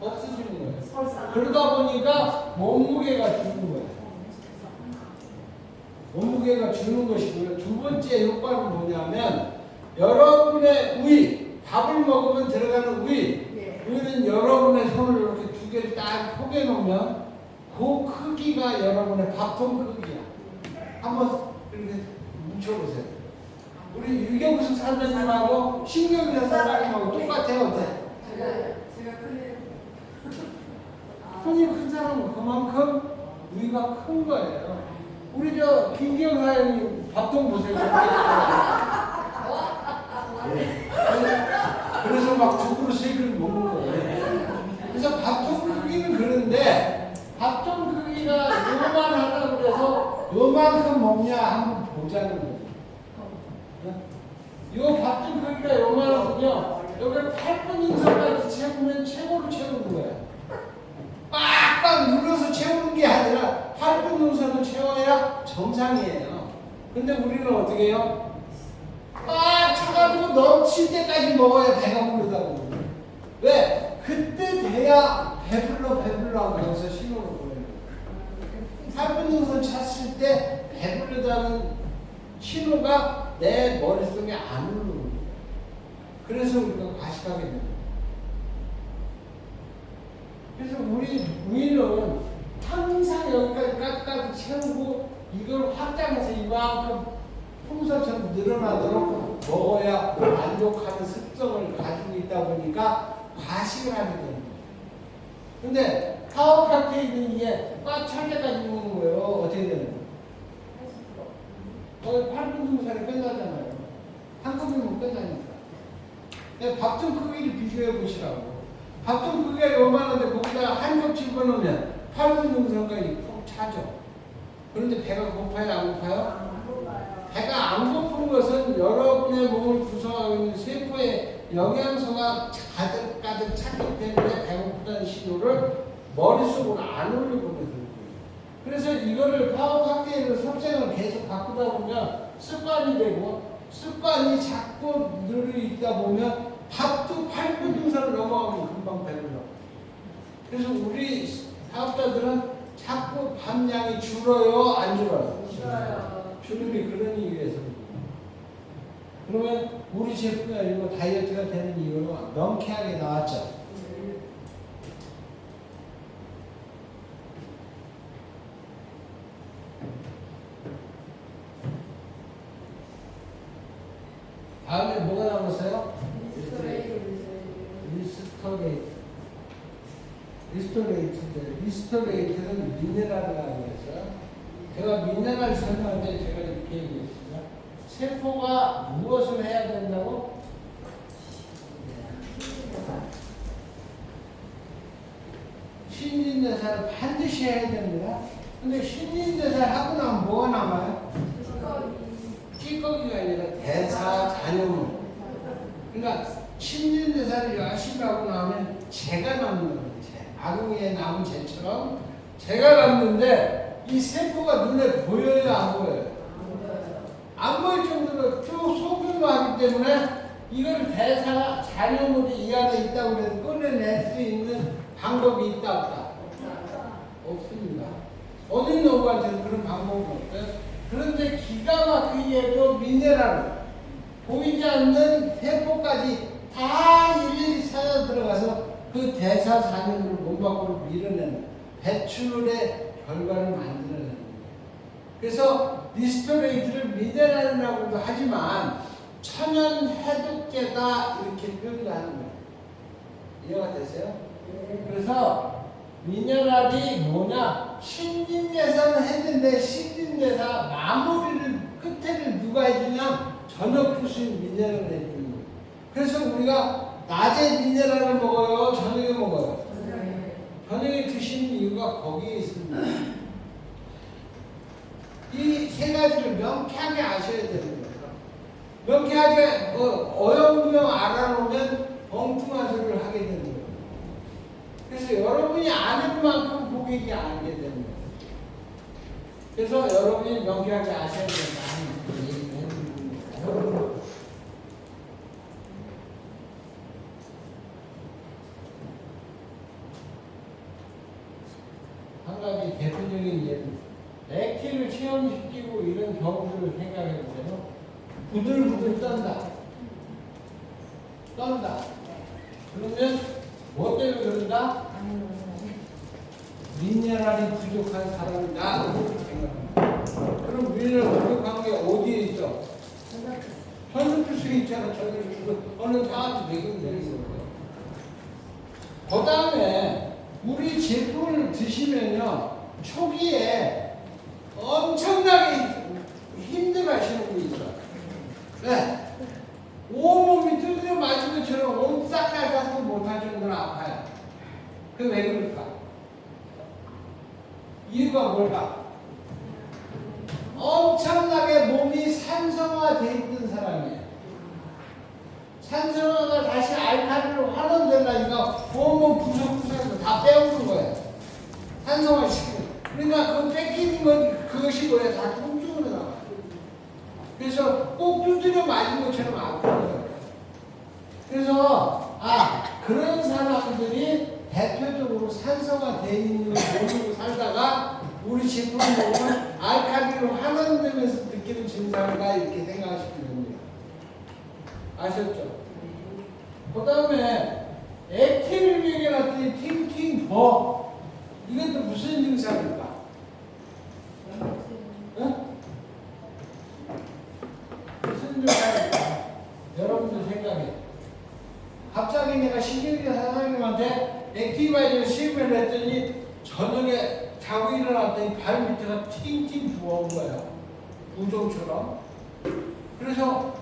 없어지는 거예요. 그러다 보니까 몸무게가 주는 거예요. 몸무게가 주는 것이고요. 두 번째 효과는 뭐냐면 여러분의 위, 밥을 먹으면 들어가는 위는 여러분의 손을 이렇게 두 개를 딱 포개 놓으면 그 크기가 여러분의 밥통 크기야. 한번 이렇게 뭉쳐보세요. 우리 유경수 사장님하고 신경재 사장님하고 똑같아요, 어때? 제가 크네요. 손이 큰 사람은 그만큼 위가 큰 거예요. 우리 저 김기영 사장님 밥통 보세요. 그래서 막 두 그릇 세 그릇 먹는 거예요. 그래서 밥통 크기는 그런데 밥통 크기가 요만하다 그래서 요만큼 먹냐 한번 보자는 거예요. 요 밥통 크기가 요만하거든요. 여기를 8분 인석까지 채우면 최고로 채우는 거예요. 빡빡 눌러서 채우는 게 아니라 8분 능선을 채워야 정상이에요. 근데 우리는 어떻게 해요? 빡 차가지고 넘칠 때까지 먹어야 배가 부르다고. 왜? 그때 돼야 배불러 하면서 신호를 보내는 거예요. 8분 능선 찼을 때 배부르다는 신호가 내 머릿속에 안 오르는 거예요. 그래서 우리가 과식하게 됩니다. 그래서 우리 위는 항상 여기까지 가득가득 채우고 이걸 확장해서 이만큼 풍선처럼 늘어나도록 먹어야 만족하는 습성을 가지고 있다 보니까 과식을 하게 되는 거예요. 근데 파워 칵테일은 이게 꽉 찰 때까지 먹는 거예요. 어떻게 되는 거예요? 8분 정도 끝나잖아요. 한 컵이면 끝나니까. 밥통 크기를 비교해 보시라고. 밥통 크기가 요만한데 거기다 한 컵 집어넣으면 8분 정도까지 푹 차죠. 그런데 배가 고파요? 안 고파요? 배가 안 고픈 것은 여러분의 몸을 구성하고 있는 세포에 영양소가 가득가득 찼기 때문에 배고프다는 신호를 머릿속으로 안 올려보내는 거예요. 그래서 이거를 파워 칵테일로 섭생을 계속 바꾸다 보면 습관이 되고 습관이 자꾸 늘어있다 보면 밥도 8분 등산을 넘어가면 금방 배불러. 그래서 우리 사업자들은 자꾸 밥량이 줄어요, 안 줄어요? 줄는 게 그런 이유에서. 그러면 우리 제품이 아니고 다이어트가 되는 이유는 명쾌하게 나왔죠. 다음에 뭐가 남았어요? 리스토레이트는 미네랄이라고 했어요. 제가 미네랄 설명할 때 제가 이렇게 얘기했습니다. 세포가 무엇을 해야 된다고? 신진대사를 반드시 해야 됩니다. 근데 신진대사를 하고 나면 뭐가 남아요? 찌꺼기가 아니라 대사 잔여물. 그러니까 신진대사를 열심히 하고 나면 재가 남는 거예요. 아궁이에 남은 재처럼 재가 남는데 이 세포가 눈에 보여요, 안 보여요? 안 보일 정도로 쭉 소규모하기 때문에 이걸 대사 잔여물이 이 안에 있다고 해서 꺼내낼 수 있는 방법이 있다 없다? 없습니다. 어느 놈한테는 그런 방법이 없어요. 그런데 기가 막히게도 미네랄을 보이지 않는 세포까지 다 일일이 찾아 들어가서 그 대사 잔여물을 몸 밖으로 밀어내는 배출의 결과를 만들어내는 거예요. 그래서 리스토레이트를 미네랄이라고도 하지만 천연 해독제다 이렇게 표현하는 거예요. 이해가 되세요? 그래서 미네랄이 뭐냐? 신진대사는 했는데 신진대사 마무리를 끝에를 누가 해주냐? 저녁 줄 수 있는 미네랄을 해주는 거예요. 그래서 우리가 낮에 미네랄을 먹어요? 저녁에 먹어요? 저녁에 드시는 이유가 거기에 있습니다. 이 세 가지를 명쾌하게 아셔야 되는 거예요. 명쾌하게 어영부영 알아놓으면 엉뚱한 소리를 하게 되는 거예요. 그래서 여러분이 아는 만큼 고객이 알게 되는 거예요. 그래서 여러분이 명쾌하게 아셔야 된다는 얘기를 해드리는 거예요. 한 가지 대표적인 예는 액티를 체험시키고 이런 경우를 생각해보세요. 부들부들 떤다. 그러면 뭐 때문에 그런가? 미네랄이 부족한 사람이다. 이렇게 생각합니다. 그럼 미네랄 부족한 게 어디에 있어? 전수 수 있잖아. 전수 주고 어느 사람도 매금 되는 거예요. 그 다음에 우리 제품을 드시면요 초기에 엄청나게 힘들어하시는 분이 있어요. 네. 온몸이 두드려 맞은 것처럼 옴싹달싹도 못할 정도로 아파요. 그 왜 그럴까? 이유가 뭘까? 엄청나게 몸이 산성화되어 있던 사람이에요. 산성화가 다시 알칼리로 환원되려니까 온몸 구석구석에서 다 빼오는 거예요. 산성화 시키는. 그러니까 그 뺏기는 건 그것이 뭐야? 다 통증으로 나와요. 그래서 꼭 두드려 맞은 것처럼 아픈 거예요. 그래서 그런 사람들이 대표적으로 산성화되어 있는 몸으로 살다가 우리 제품을 먹으면 알칼리로 환원되면서 느끼는 증상이다 이렇게 생각하시면 됩니다. 아셨죠? 그 다음에 액티를 먹여놨더니 팅팅 버 이것도 무슨 증상일까? 무슨 증상일까? 여러분들 생각해. 갑자기 내가 신경계 사장님한테 액티바이저를 시음을 했더니 저녁에 자고 일어났더니 발 밑에가 팅팅 부어온 거야. 우종처럼. 그래서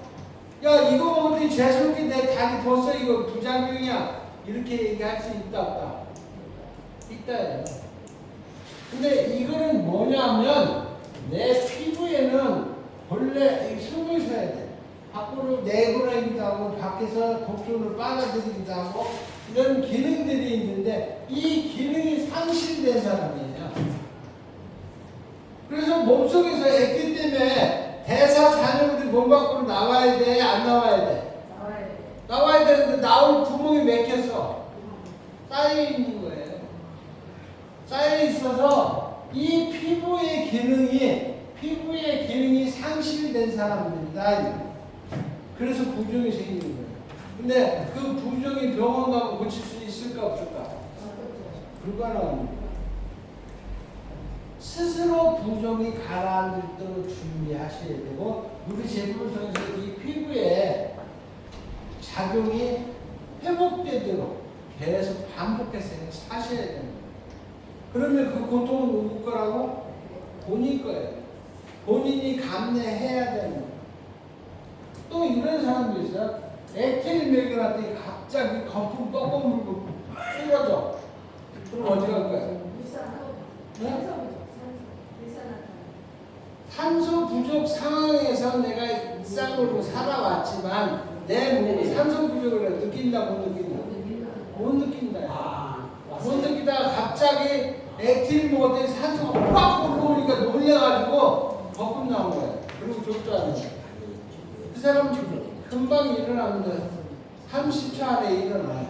야 이거 먹었더니 재수없게 내 다리 벗어 이거 부작용이야. 이렇게 얘기할 수 있다 없다? 있다예요. 근데 이거는 뭐냐면 내 피부에는 본래 숨을 쉬어야 돼. 밖으로 내보내기도 하고 밖에서 독소를 빨아들이기도 하고 이런 기능들이 있는데 이 기능이 상실된 사람이에요. 그래서 몸속에서 액기 때문에 대사 잔여물이 몸 밖으로 나와야 돼? 안 나와야 돼? 나와야 돼. 나와야 되는데 나올 구멍이 막혀서 쌓여 있는 거예요. 쌓여 있어서 이 피부의 기능이 상실된 사람들이다. 그래서 부종이 생기는 거예요. 근데 그 부종이 병원 가면 고칠 수 있을까 없을까? 불가능합니다. 스스로 부종이 가라앉도록 준비하셔야 되고, 우리 제품을 통해서 이 피부에 작용이 회복되도록 계속 반복해서 사셔야 됩니다. 그러면 그 고통은 누구 거라고? 본인 거예요. 본인이 감내해야 되는 거예요. 또 이런 사람도 있어요. 에틸 맥이라더니 갑자기 거품 뻥뻥 물고 쓰러져. 그럼 어디 갈 거예요? 네? 산소 부족 상황에서 내가 일상으로 살아왔지만 내 몸이 산소 부족을 느낀다 못 느낀다? 못 느낀다. 못 느끼다가 갑자기 에틸 먹었더니 산소가 빡 올라오니까 놀래가지고 거품 나온 거예요. 그리고 족도하는 거예요. 그 사람 금방 일어납니다. 30초 안에 일어나요.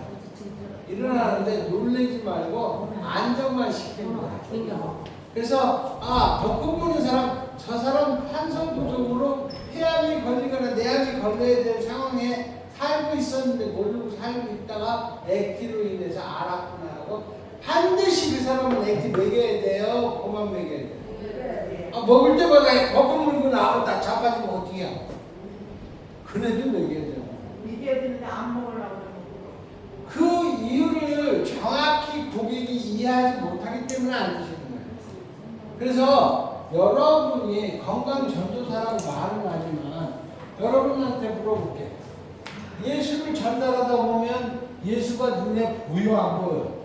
일어나는데 놀래지 말고 안정만 시키는 거예요. 그래서 벽금 보는 사람, 저 사람 산소 부족으로 폐암이 걸리거나 내암이 걸려야 될 상황에 살고 있었는데 모르고 살고 있다가 액티로 인해서 알았구나 하고 반드시 그 사람은 액티 먹여야 돼요. 그만 먹여야 돼요. 먹을 때마다 거품 물고 나오고 다 자빠지면 어떻게 해요? 그래도 먹여야 돼요. 이겨야 되는데 안 먹으려고. 그 이유를 정확히 고객이 이해하지 못하기 때문에 안 드시는 거예요. 그래서 여러분이 건강 전도사라고 말은 하지만 여러분한테 물어볼게요. 예수를 전달하다 보면 예수가 눈에 보여 안 보여?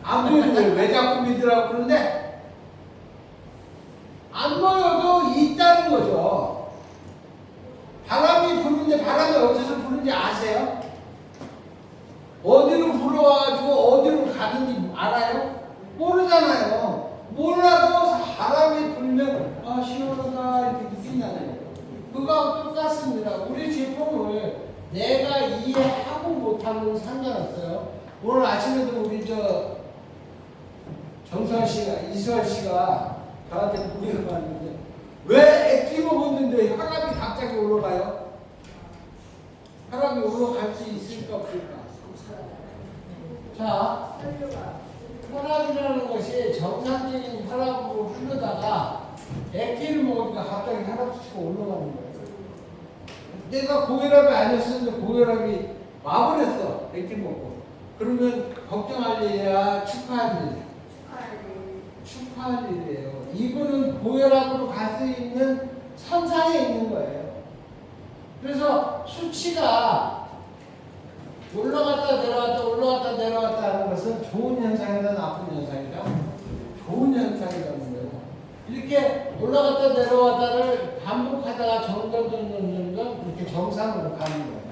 안 보이는 왜 자꾸 믿으라고 그러는데 안 보여도 있다는 거죠. 바람이 부는데 바람이 어디서 부는지 아세요? 어디로 불어와가지고 어디로 가는지 알아요? 모르잖아요. 몰라도 바람이 불면 시원하다 이렇게 느낀다는 그거하고 똑같습니다. 우리 제품을 내가 이해하고 못하는 상관없어요. 오늘 아침에도 우리 정선 씨가, 이수환 씨가 저한테 문의를 받는데 왜 액티 먹었는데 혈압이 갑자기 올라가요? 혈압이 올라갈 수 있을까 없을까? 자, 혈압이라는 것이 정상적인 혈압으로 흐르다가 액티를 먹으니까 갑자기 혈압 수치가 올라가는 거예요. 내가 고혈압이 아니었는데 고혈압이 와버렸어. 액티 먹고. 그러면 걱정할 일이야, 축하할 일이야. 축하할 일이에요. 이분은 고혈압으로 갈 수 있는 선상에 있는 거예요. 그래서 수치가 올라갔다 내려갔다 하는 것은 좋은 현상이다 나쁜 현상이다? 좋은 현상이라는 거예요. 이렇게 올라갔다 내려갔다를 반복하다가 점점 이렇게 정상으로 가는 거예요.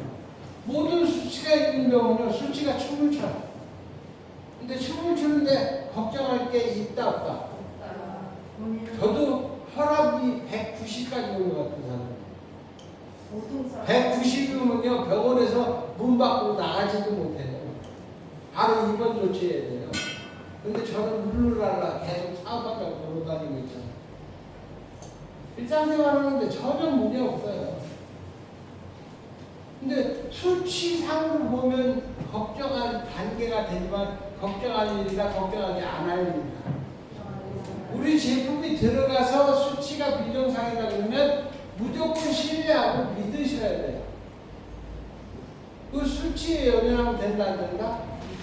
모든 수치가 있는 경우는 수치가 춤을 춰요. 근데 춤을 추는데 걱정할 게 있다 없다? 저도 혈압이 190까지 올라갔던 사람. 190이면요 병원에서 문 밖으로 나가지도 못해요. 바로 입원 조치해야 돼요. 근데 저는 룰루랄라 계속 사업하다가 걸어다니고 있잖아요. 일상생활하는데 전혀 문제 없어요. 근데 수치상으로 보면 걱정할 단계가 되지만 걱정할 일이라 걱정하지 않을 일이다. 우리 제품이 들어가서 수치가 비정상이다 그러면 무조건 신뢰하고 믿으셔야 돼요. 그 수치에 연연하면 된다 안 된다?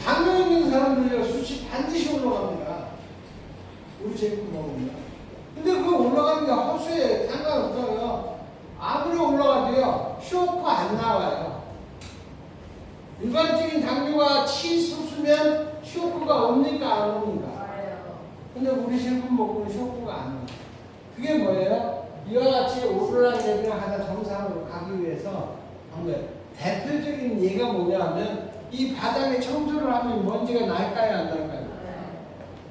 당뇨 있는 사람들요 수치 반드시 올라갑니다. 우리 제품 먹으면. 근데 그거 올라가는 게 허수에 상관없어요. 아무리 올라가도요 쇼크 안 나와요. 일반적인 당뇨가 치수수면 쇼크가 옵니까 안 옵니까? 근데 우리 제품 먹고는 쇼크가 안 나와요. 그게 뭐예요? 이와 같이 오르락내리락 하다 정상으로 가기 위해서 한 거예요. 대표적인 예가 뭐냐면 이 바닥에 청소를 하면 먼지가 날까요 안 날까요?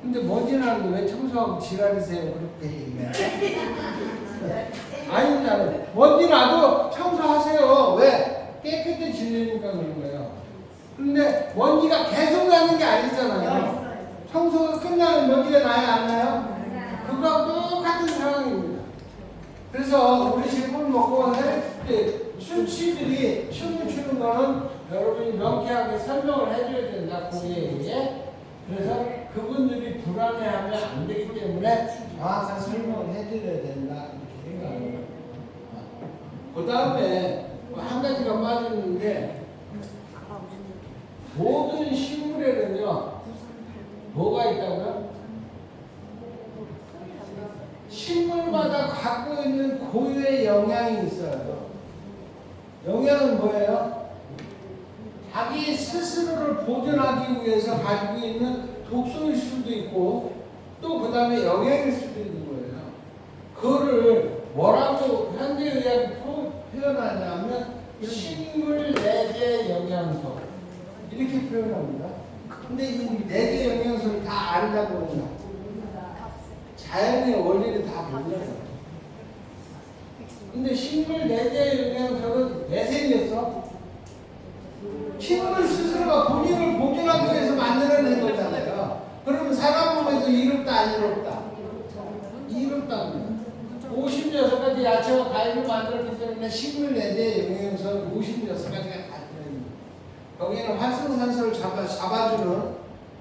근데 먼지 나는데 왜 청소하고 지랄이세요? 그렇게 얘기해요. 아닙니다. 먼지 나도 청소하세요. 왜? 깨끗해지려니까 그런 거예요. 근데 먼지가 계속 나는 게 아니잖아요. 청소가 끝나면 먼지가 나요, 안 나요? 그거하고 똑같은 상황입니다. 그래서 우리 제품을 먹고 할 때 수치들이 춤을 추는 거는 여러분이 명쾌하게 설명을 해줘야 된다, 고객에게. 그래서 그분들이 불안해하면 안 되기 때문에 정확한 설명을 해드려야 된다, 이렇게 생각합니다. 그 다음에 한 가지가 빠졌는데, 모든 식물에는요, 뭐가 있다고요? 식물마다 갖고 있는 고유의 영양이 있어요. 영양은 뭐예요? 자기 스스로를 보존하기 위해서 가지고 있는 독소일 수도 있고, 또 그 다음에 영양일 수도 있는 거예요. 그거를 뭐라고 현대의학이 표현하냐면 식물 내재 영양소 이렇게 표현합니다. 근데 이 내재 영양소를 다 안다고 그러나 자연의 원리를 다 몰라요. 근데 식물 내재 영양소는 왜 생겼어? 식물 스스로가 본인을 보존하기 위해서 만들어낸 거잖아요. 그러면 사람 몸에도 이롭다 안 이롭다? 이롭다고요. 56가지 야채와 과일을 만들었기 때문에 식물 내재 영양소 56가지가 다 들어있습니다. 거기에는 활성산소를 잡아주는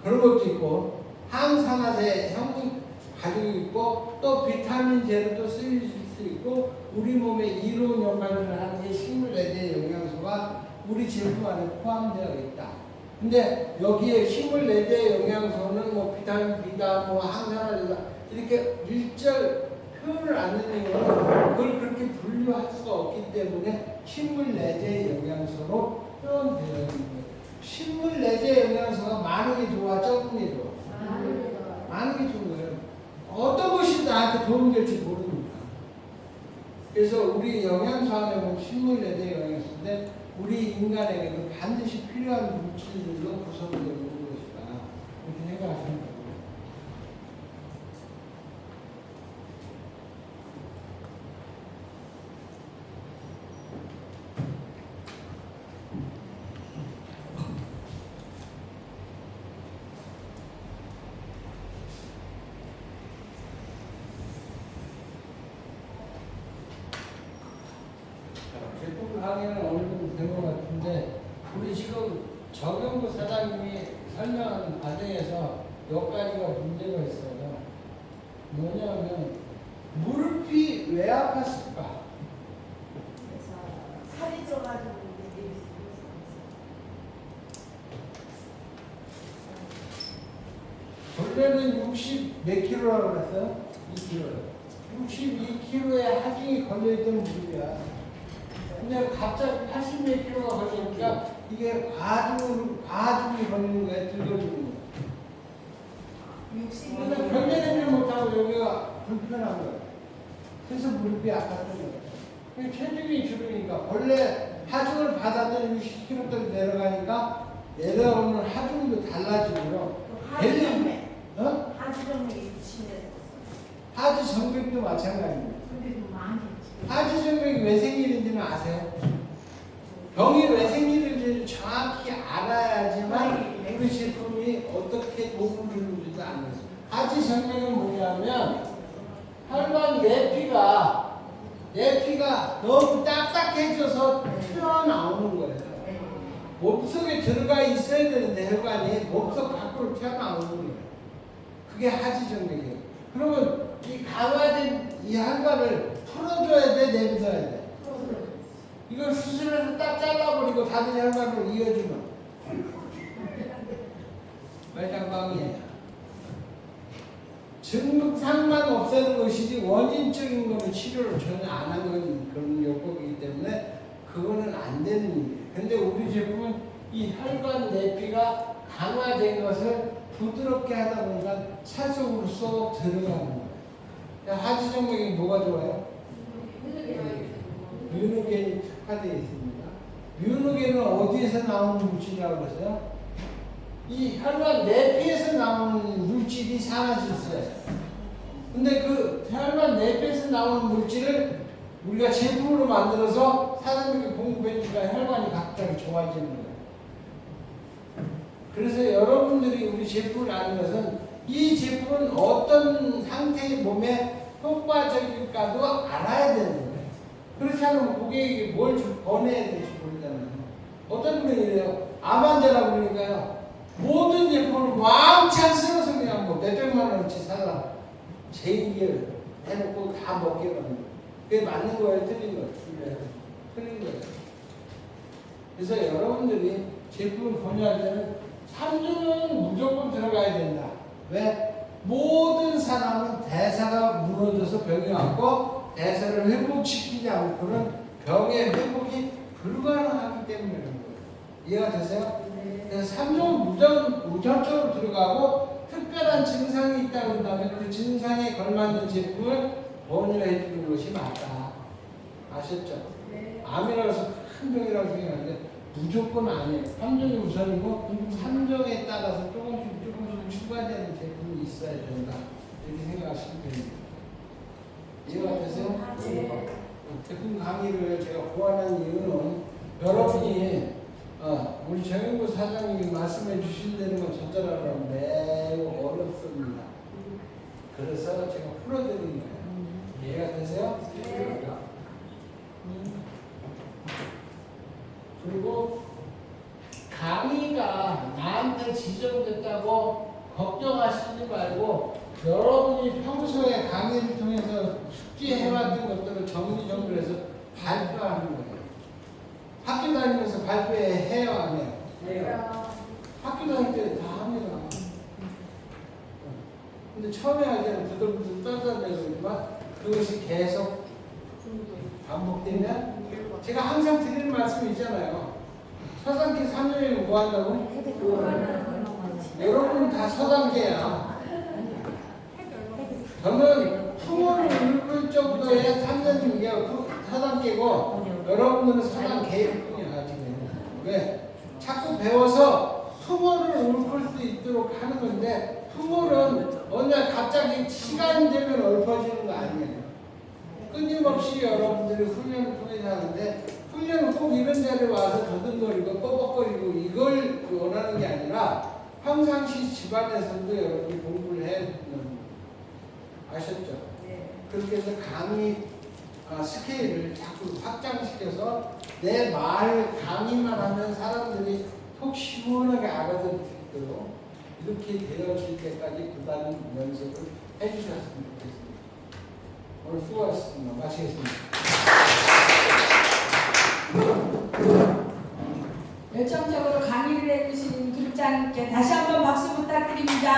그런 것도 있고, 항산화제 형 가지고 있고, 또 비타민 J로 또 쓰일 수 있고, 우리 몸에 이로운 역할을 하는 게 식물 내재 영양소가 우리 제품 안에 포함되어 있다. 근데 여기에 식물 내재 영양소는 뭐 비타민 B다, 뭐 항산화제다 이렇게 일절 표현을 안 하는 이유는 그걸 그렇게 분류할 수가 없기 때문에 식물 내재 영양소로 표현되어 있는 거예요. 식물 내재 영양소가 많은 게 좋아, 적은 게 좋아? 많은 게 좋은 거예요. 어떤 것이 나한테 도움이 될지 모릅니다. 그래서 우리 영양소 안에 보면 식물 내재 영양소인데 우리 인간에게는 반드시 필요한 물질들로 구성되어 있는 것이다. 이렇게 생각하시면 됩니다. 제품 강의는 어느 정도 된 것 같은데, 우리 지금 정영구 사장님이 설명하는 과정에서 몇 가지가 문제가 있어요. 뭐냐면 무릎이 왜 아팠을까? 살이 쪄가지고 이게 원래는 60 몇 킬로라고 그랬어요? 2킬로. 62킬로에 하중이 걸려있던 무릎이야. 근데 갑자기 80 몇 킬로가 걸리니까 이게 과중이 걸리는 거야, 들거리는 거야. 근데 견뎌내지 못하고 여기가 불편한 거야. 그래서 무릎이 아팠던 거야. 체중이 줄으니까 원래 하중을 받았던 60kg대로 내려가니까 내려오는 하중도 달라지고요. 하지정맥. 어? 하지정맥이 심해졌어. 하지정맥도 마찬가지입니다. 근데도 많이 하지정맥이 왜 생기는지는 아세요? 병이 왜 생기는지를 정확히 알아야지만 우리 제품이 어떻게 도움을 주는지도 아는 거예요. 하지정맥은 뭐냐면 혈관 내피가 너무 딱딱해져서 튀어나오는 거예요. 몸속에 들어가 있어야 되는데 혈관이 몸속 밖으로 튀어나오는 거예요. 그게 하지정맥이에요. 그러면 이 강화된 이 혈관을 풀어줘야 돼, 내밀어야 돼? 이걸 수술해서 딱 잘라버리고 다른 혈관으로 이어주면 말장방이에요. 증상만 없애는 것이지 원인적인 거는 치료를 전혀 안 하는 그런 요법이기 때문에 그거는 안 되는 일이에요. 근데 우리 제품은 이 혈관 내피가 강화된 것을 부드럽게 하다 보니까 살 속으로 쏙 들어가는 거예요. 하지정맥이 뭐가 좋아요? 뮤노겐이 특화되어 있습니다. 뮤노겐은 어디에서 나오는 물질이라고 그랬어요? 이 혈관 내피에서 나오는 물질이 산화질소예요. 근데 그 혈관 내피에서 나오는 물질을 우리가 제품으로 만들어서 사람에게 공급해주니까 혈관이 갑자기 좋아지는 거예요. 그래서 여러분들이 우리 제품을 아는 것은 이 제품은 어떤 상태의 몸에 효과적일까도 알아야 되는 거예요. 그렇지 않으면 고객에게 뭘 권해야 될지 모르잖아요. 어떤 분이 이래요. 암 환자라고 그러니까요. 모든 제품을 왕창 쓸어서 그냥 뭐 몇백만 원어치 사라. 제의를 해놓고 다 먹게 하는 거예요. 그게 맞는 거예요? 틀린 거예요? 틀린 거예요. 그래서 여러분들이 제품을 권유할 때는 3주는 무조건 들어가야 된다. 왜? 모든 사람은 대사가 무너져서 병이 왔고 대사를 회복시키지 않고는 병의 회복이 불가능하기 때문에 그런 거예요. 이해가 되세요? 그래서 3주는 우선적으로 들어가고 특별한 증상이 있다고 한다면 그 증상에 걸맞는 제품을 권유해 주는 것이 맞다. 아셨죠? 암이라고 해서 큰 병이라고 생각하는데 무조건 아니에요. 3종이 우선이고 3종에 따라서 조금씩 추가되는 제품이 있어야 된다. 이렇게 생각하시면 됩니다. 이해가 되세요? 제품 강의를 제가 고안한 이유는 여러분이 우리 정영구 사장님이 말씀해 주신 대로만 전달하려면 매우 어렵습니다. 그래서 제가 풀어드리는 거예요. 이해가 되세요? 그리고 강의가 나한테 지정됐다고 걱정하시지 말고 여러분이 평소에 강의를 통해서 숙지해왔던 것들을 정리정돈해서 발표하는 거예요. 학교 다니면서 발표해요, 안 해요? 해요. 학교 다닐 때 다 합니다. 근데 처음에 할 때는 부들부들 떨어내지만 그것이 계속 반복되면 제가 항상 드리는 말씀이 있잖아요. 서당계 3년이면 뭐 한다고? 여러분 다 서당계야. 저는 풍어를 읽을 적부터의 3년이면 서당계고 여러분들은 서당계일 뿐이야 지금. 왜? 자꾸 배워서 풍어를 읊을 수 있도록 하는 건데 풍어는 어느 날 갑자기 시간이 되면 읊어지는 거 아니에요. 끊임없이 여러분들이 훈련을 통해서 하는데 훈련은 꼭 이런 자리에 와서 더듬거리고 뻐벅거리고 이걸 원하는 게 아니라 평상시 집안에서도 여러분이 공부를 해야 되는 겁니다. 아셨죠? 그렇게 해서 강의 스케일을 자꾸 확장시켜서 내 말 강의만 하면 사람들이 속 시원하게 알아들을 수 있도록 이렇게 되어질 때까지 부단 연습을 해주셨으면 좋겠습니다. 오늘 수고하셨습니다. 마치겠습니다. 열정적으로 강의를 해주신 교육장님께 다시 한번 박수 부탁드립니다.